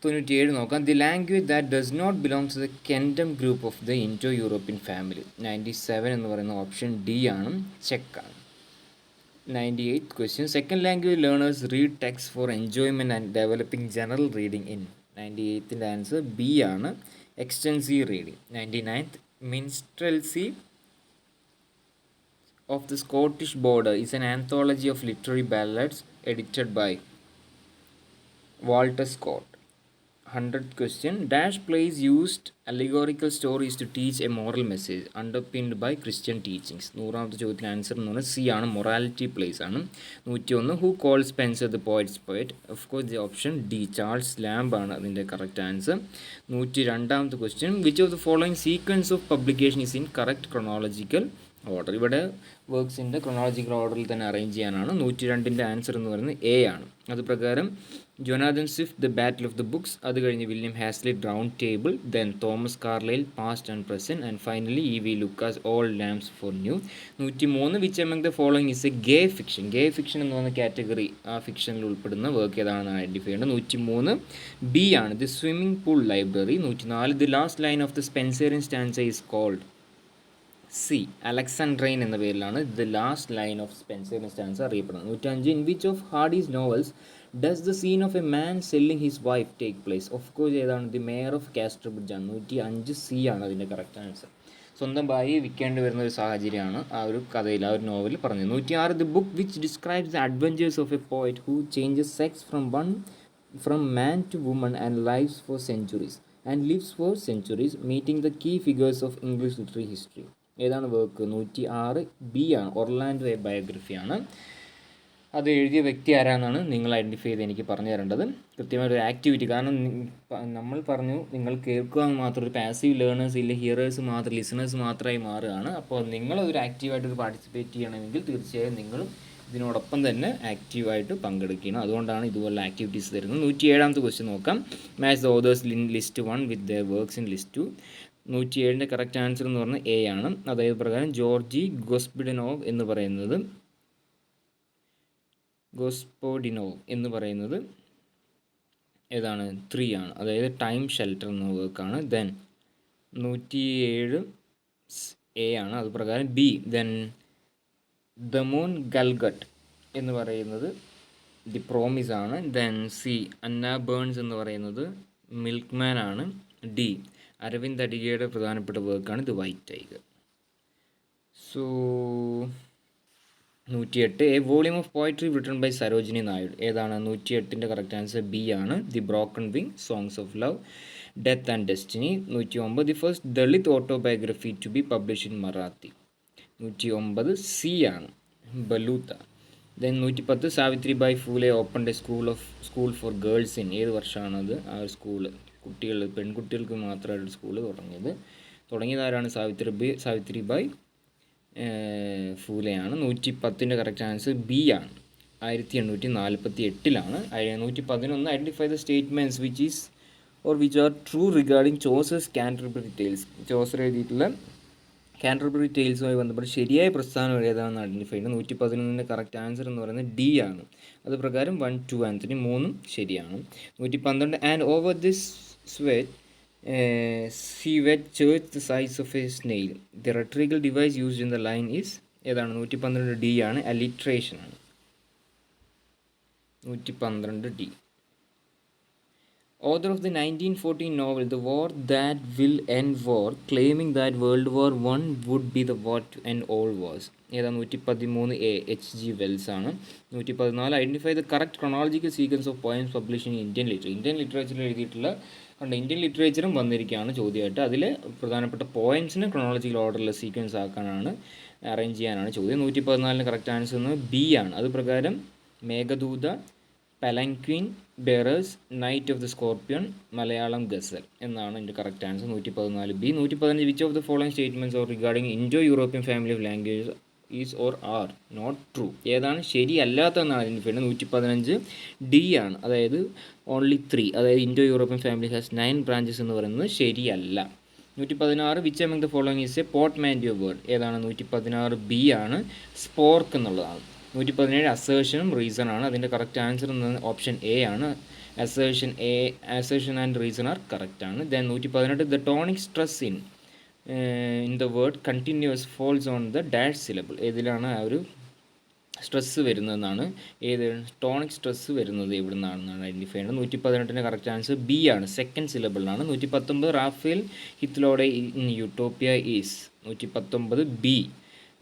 97 നോക്കാം. The language that does not belong to the kentum group of the Indo European family. 97 എന്ന് പറയുന്ന ഓപ്ഷൻ ഡി ആണ്, ചെക്കാണ്. 98th question. Second language learners read text for enjoyment and developing general reading in. 98th answer B ആണ്, extensive reading. 99th മിൻസ്ട്രൽസി of the Scottish border is an anthology of literary ballads edited by Walter Scott. 100th question. Dash plays used allegorical stories to teach a moral message underpinned by Christian teachings. 100ാമത്തെ ചോദ്യത്തിന് answer എന്ന് പറഞ്ഞാൽ C ആണ്, morality place ആണ്. 101 who call Spenser the poets poet. Of course the option D, Charles Lamb ആണ് അതിൻ്റെ correct answer. 102ാമത്തെ question. Which of the following sequence of publication is in correct chronological order. ഇവിടെ വർക്ക്സിൻ്റെ chronological ഓർഡറിൽ തന്നെ arrange ചെയ്യാനാണ്. 102ൻ്റെ answer എന്ന് പറയുന്നത് എ ആണ്. അത് പ്രകാരം Jonathan Swift the battle of the books, അത് കഴിഞ്ഞ് William Hazlitt round table, then Thomas Carlyle past and present, and finally E V Lucas old lamps for new. 103 which among the following is a gay fiction. Gay fiction എന്ന് പറയുന്ന category ആ ഫിക്ഷനിൽ ഉൾപ്പെടുന്ന work ഏതാണെന്ന് identify ചെയ്യേണ്ടത്. 103 B ആണ്, the swimming pool library. 104 the last line of the Spenserian stanza is called C, alexandrine എന്ന പേരിലാണ് the last line of Spenserian stanza അറിയപ്പെടുന്നത്. 105 in which of Hardy's novels does the scene of a man selling his wife take place. Of course ഏതാണ്, the mayor of Casterbridge ആണ്. 105 C ആണ് അതിൻ്റെ correct answer. സ്വന്തം ഭാര്യയെ വിൽക്കേണ്ടി വരുന്ന ഒരു സാഹചര്യമാണ് ആ ഒരു കഥയിൽ, ആ ഒരു നോവലിൽ പറഞ്ഞത്. 106 the book which describes the adventures of a poet who changes sex from man to woman and lives for centuries meeting the key figures of English literary history. ഏതാണ് വർക്ക്? 106 ബി ആണ്, ഒർലാൻഡോ എ ബയോഗ്രഫിയാണ്. അത് എഴുതിയ വ്യക്തി ആരാണെന്നാണ് നിങ്ങൾ identify ചെയ്ത് എനിക്ക് പറഞ്ഞു തരേണ്ടത്. കൃത്യമായൊരു ആക്ടിവിറ്റി, കാരണം നമ്മൾ പറഞ്ഞു നിങ്ങൾ കേൾക്കുക മാത്രം, ഒരു പാസീവ് ലേണേഴ്സ് ഇല്ല, ഹിയറേഴ്സ് മാത്രം, ലിസണേഴ്സ് മാത്രമായി മാറുകയാണ്. അപ്പോൾ നിങ്ങളൊരു ആക്റ്റീവായിട്ടൊരു പാർട്ടിസിപ്പേറ്റ് ചെയ്യണമെങ്കിൽ തീർച്ചയായും നിങ്ങളും ഇതിനോടൊപ്പം തന്നെ ആക്റ്റീവായിട്ട് പങ്കെടുക്കണം. അതുകൊണ്ടാണ് ഇതുപോലുള്ള ആക്ടിവിറ്റീസ് തരുന്നത്. 107ാമത്തെ ക്വസ്റ്റ്യൻ നോക്കാം. Match the authors in list 1 with the works in list 2. 107ൻ്റെ കറക്റ്റ് ആൻസർ എന്ന് പറഞ്ഞാൽ എ ആണ്. അതായത് പ്രകാരം ജോർജി ഗോസ്പിഡിനോവ് എന്ന് പറയുന്നത് ഏതാണ്? 3 ആണ്. അതായത് ടൈം ഷെൽട്ടർ എന്ന വർക്കാണ്. ദെൻ 107 എ ആണ്. അത് പ്രകാരം B. Then Damon Galgut എന്ന് പറയുന്നത് ദി പ്രോമിസ് ആണ്. Then C. അന്ന ബേൺസ് എന്ന് പറയുന്നത് മിൽക്ക്മാൻ ആണ്. ഡി. അരവിന്ദ് അഡിഗയുടെ പ്രധാനപ്പെട്ട വർക്കാണ് the white tiger. So 108 a volume of poetry written by Sarojini Naidu. ഏതാണ്? 108ൻ്റെ കറക്റ്റ് ആൻസർ ബി ആണ്, the broken wing, songs of love, death and destiny. 109 the first Dalit autobiography to be publish in Marathi. 109 C ആണ്, Baluta. Then 110 Savitribai Phule opened a school for girls in. ഏത് വർഷമാണത്? ആ ഒരു school പെൺകുട്ടികൾക്ക് മാത്രമായിട്ട് സ്കൂൾ തുടങ്ങിയതാരാണ്? സാവിത്രിബായി ഫൂലെയാണ്. 110ൻ്റെ കറക്റ്റ് ആൻസർ ബി ആണ്, 1848. 111 identify the statements which are true regarding Chaucer's Canterbury tales. Chaucer എഴുതിയിട്ടുള്ള കാൻറ്റർബറി ടെയിൽസുമായി ബന്ധപ്പെട്ട് ശരിയായ പ്രസ്ഥാനം ഏതാണെന്ന് ഐഡൻറ്റിഫൈ ചെയ്യുന്നത്. 111 കറക്റ്റ് ആൻസർ എന്ന് പറയുന്നത് ഡി ആണ്. അത് പ്രകാരം 1, 2 and 3 മൂന്നും ശരിയാണ്. 112 and over this sweat sea wet church the size of a snail. The rhetorical device used in the line is ഏതാണ്? 112 ഡി ആണ്, അലിട്രേഷൻ ആണ്. 112 D. Author of the 1914 novel The War That Will End War, claiming that World War I would be the war to end all wars. ഏതാണ്? 113 A, H.G. Wells ആണ്. 114 identify the correct chronological sequence of poems publish in Indian literature. Indian ലിറ്ററേച്ചറിൽ എഴുതിയിട്ടുള്ള Indian ലിറ്ററേച്ചറും വന്നിരിക്കുകയാണ് ചോദ്യമായിട്ട്. അതിൽ പ്രധാനപ്പെട്ട പോയംസിനെ ക്രോണോളജിക്കൽ ഓർഡറിൽ സീക്വൻസ് ആക്കാനാണ്, അറേഞ്ച് ചെയ്യാനാണ് ചോദ്യം. 114 കറക്റ്റ് ആൻസർ എന്ന് ബി ആണ്. അത് പ്രകാരം Meghaduta, palanquin bearers, night of the scorpion, Malayalam ghazal എന്നാണ് എൻ്റെ correct answer. 114 B. 115 which of the following statements or regarding Indo European family of language is or are not true. ഏതാണ് ശരിയല്ലാത്തതെന്നാണ് ഐഡൻറ്റിഫൈ ചെയ്യുന്നത്. 115 ഡി ആണ്. അതായത് ഓൺലി 3, അതായത് Indo European family has 9 branches എന്ന് പറയുന്നത് ശരിയല്ല. 116 which among the following is a portmanteau word. ഏതാണ്? 116 ബി ആണ്, സ്പോർക്ക് എന്നുള്ളതാണ്. 117 അസേർഷനും റീസൺ ആണ്. അതിൻ്റെ കറക്റ്റ് ആൻസർ എന്നത് ഓപ്ഷൻ എ ആണ്. Assertion and reason are correct ആണ്. Then 118 the tonic stress in the word continues falls on the dash syllable. ഏതിലാണ് ആ ഒരു സ്ട്രെസ്സ് വരുന്നതെന്നാണ്, ഏത് ടോണിക് സ്ട്രെസ്സ് വരുന്നത് എവിടെ നിന്നാണെന്നാണ് ഐഡൻറ്റിഫൈ ചെയ്യുന്നത്. 118 കറക്റ്റ് ആൻസർ ബി ആണ്, സെക്കൻഡ് സിലബിളാണ്. 119 Raphael Hythloday in Utopia is. 119 B,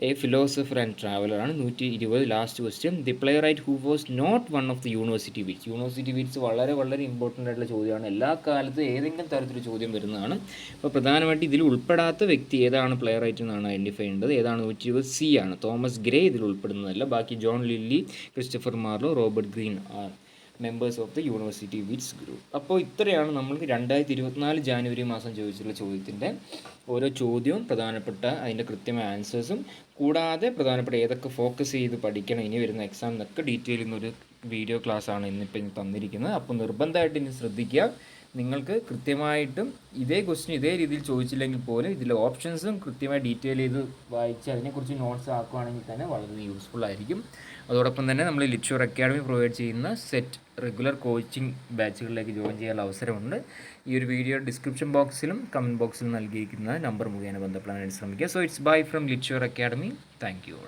a philosopher and ട്രാവലറാണ്. 120 last question. The playwright who was not one of the university wits. University wits വളരെ വളരെ important ആയിട്ടുള്ള ചോദ്യമാണ്. എല്ലാ കാലത്തും ഏതെങ്കിലും തരത്തിലൊരു ചോദ്യം വരുന്നതാണ്. അപ്പോൾ പ്രധാനമായിട്ട് ഇതിൽ ഉൾപ്പെടാത്ത വ്യക്തി ഏതാണ് പ്ലേ റൈറ്റ് എന്നാണ് ഐഡൻറ്റിഫൈ ചെയ്യേണ്ടത്. ഏതാണ്? 120 സി ആണ്, തോമസ് ഗ്രേ ഇതിൽ ഉൾപ്പെടുന്നതല്ല. ബാക്കി John Lyly, Christopher Marlowe, Robert Greene are members of the university wits group. അപ്പോൾ ഇത്രയാണ് നമ്മൾക്ക് 2024 ജാനുവരി മാസം ചോദിച്ചിട്ടുള്ള ചോദ്യത്തിൻ്റെ ഓരോ ചോദ്യവും പ്രധാനപ്പെട്ട അതിൻ്റെ കൃത്യമായ ആൻസേഴ്സും കൂടാതെ പ്രധാനപ്പെട്ട ഏതൊക്കെ ഫോക്കസ് ചെയ്ത് പഠിക്കണം ഇനി വരുന്ന എക്സാമിനൊക്കെ ഡീറ്റെയിൽ ചെയ്യുന്നൊരു വീഡിയോ ക്ലാസ്സാണ് ഇന്നിപ്പോൾ തന്നിരിക്കുന്നത്. അപ്പോൾ നിർബന്ധമായിട്ട് ഇനി ശ്രദ്ധിക്കുക. നിങ്ങൾക്ക് കൃത്യമായിട്ടും ഇതേ ക്വസ്റ്റ്യൻ ഇതേ രീതിയിൽ ചോദിച്ചില്ലെങ്കിൽ പോലും ഇതിലെ ഓപ്ഷൻസും കൃത്യമായി ഡീറ്റെയിൽ ചെയ്ത് വായിച്ച് അതിനെക്കുറിച്ച് നോട്ട്സ് ആക്കുകയാണെങ്കിൽ തന്നെ വളരെ യൂസ്ഫുൾ ആയിരിക്കും. അതോടൊപ്പം തന്നെ നമ്മൾ ലിറ്റ്ഷൂർ അക്കാഡമി പ്രൊവൈഡ് ചെയ്യുന്ന സെറ്റ് റെഗുലർ കോച്ചിങ് ബാച്ചുകളിലേക്ക് ജോയിൻ ചെയ്യാനുള്ള അവസരമുണ്ട്. ഈ ഒരു വീഡിയോ ഡിസ്ക്രിപ്ഷൻ ബോക്സിലും കമൻറ്റ് ബോക്സിലും നൽകിയിരിക്കുന്ന നമ്പർ മുഖേന ബന്ധപ്പെടാനായിട്ട് ശ്രമിക്കുക. So it's bye from Litsure academy. Thank U.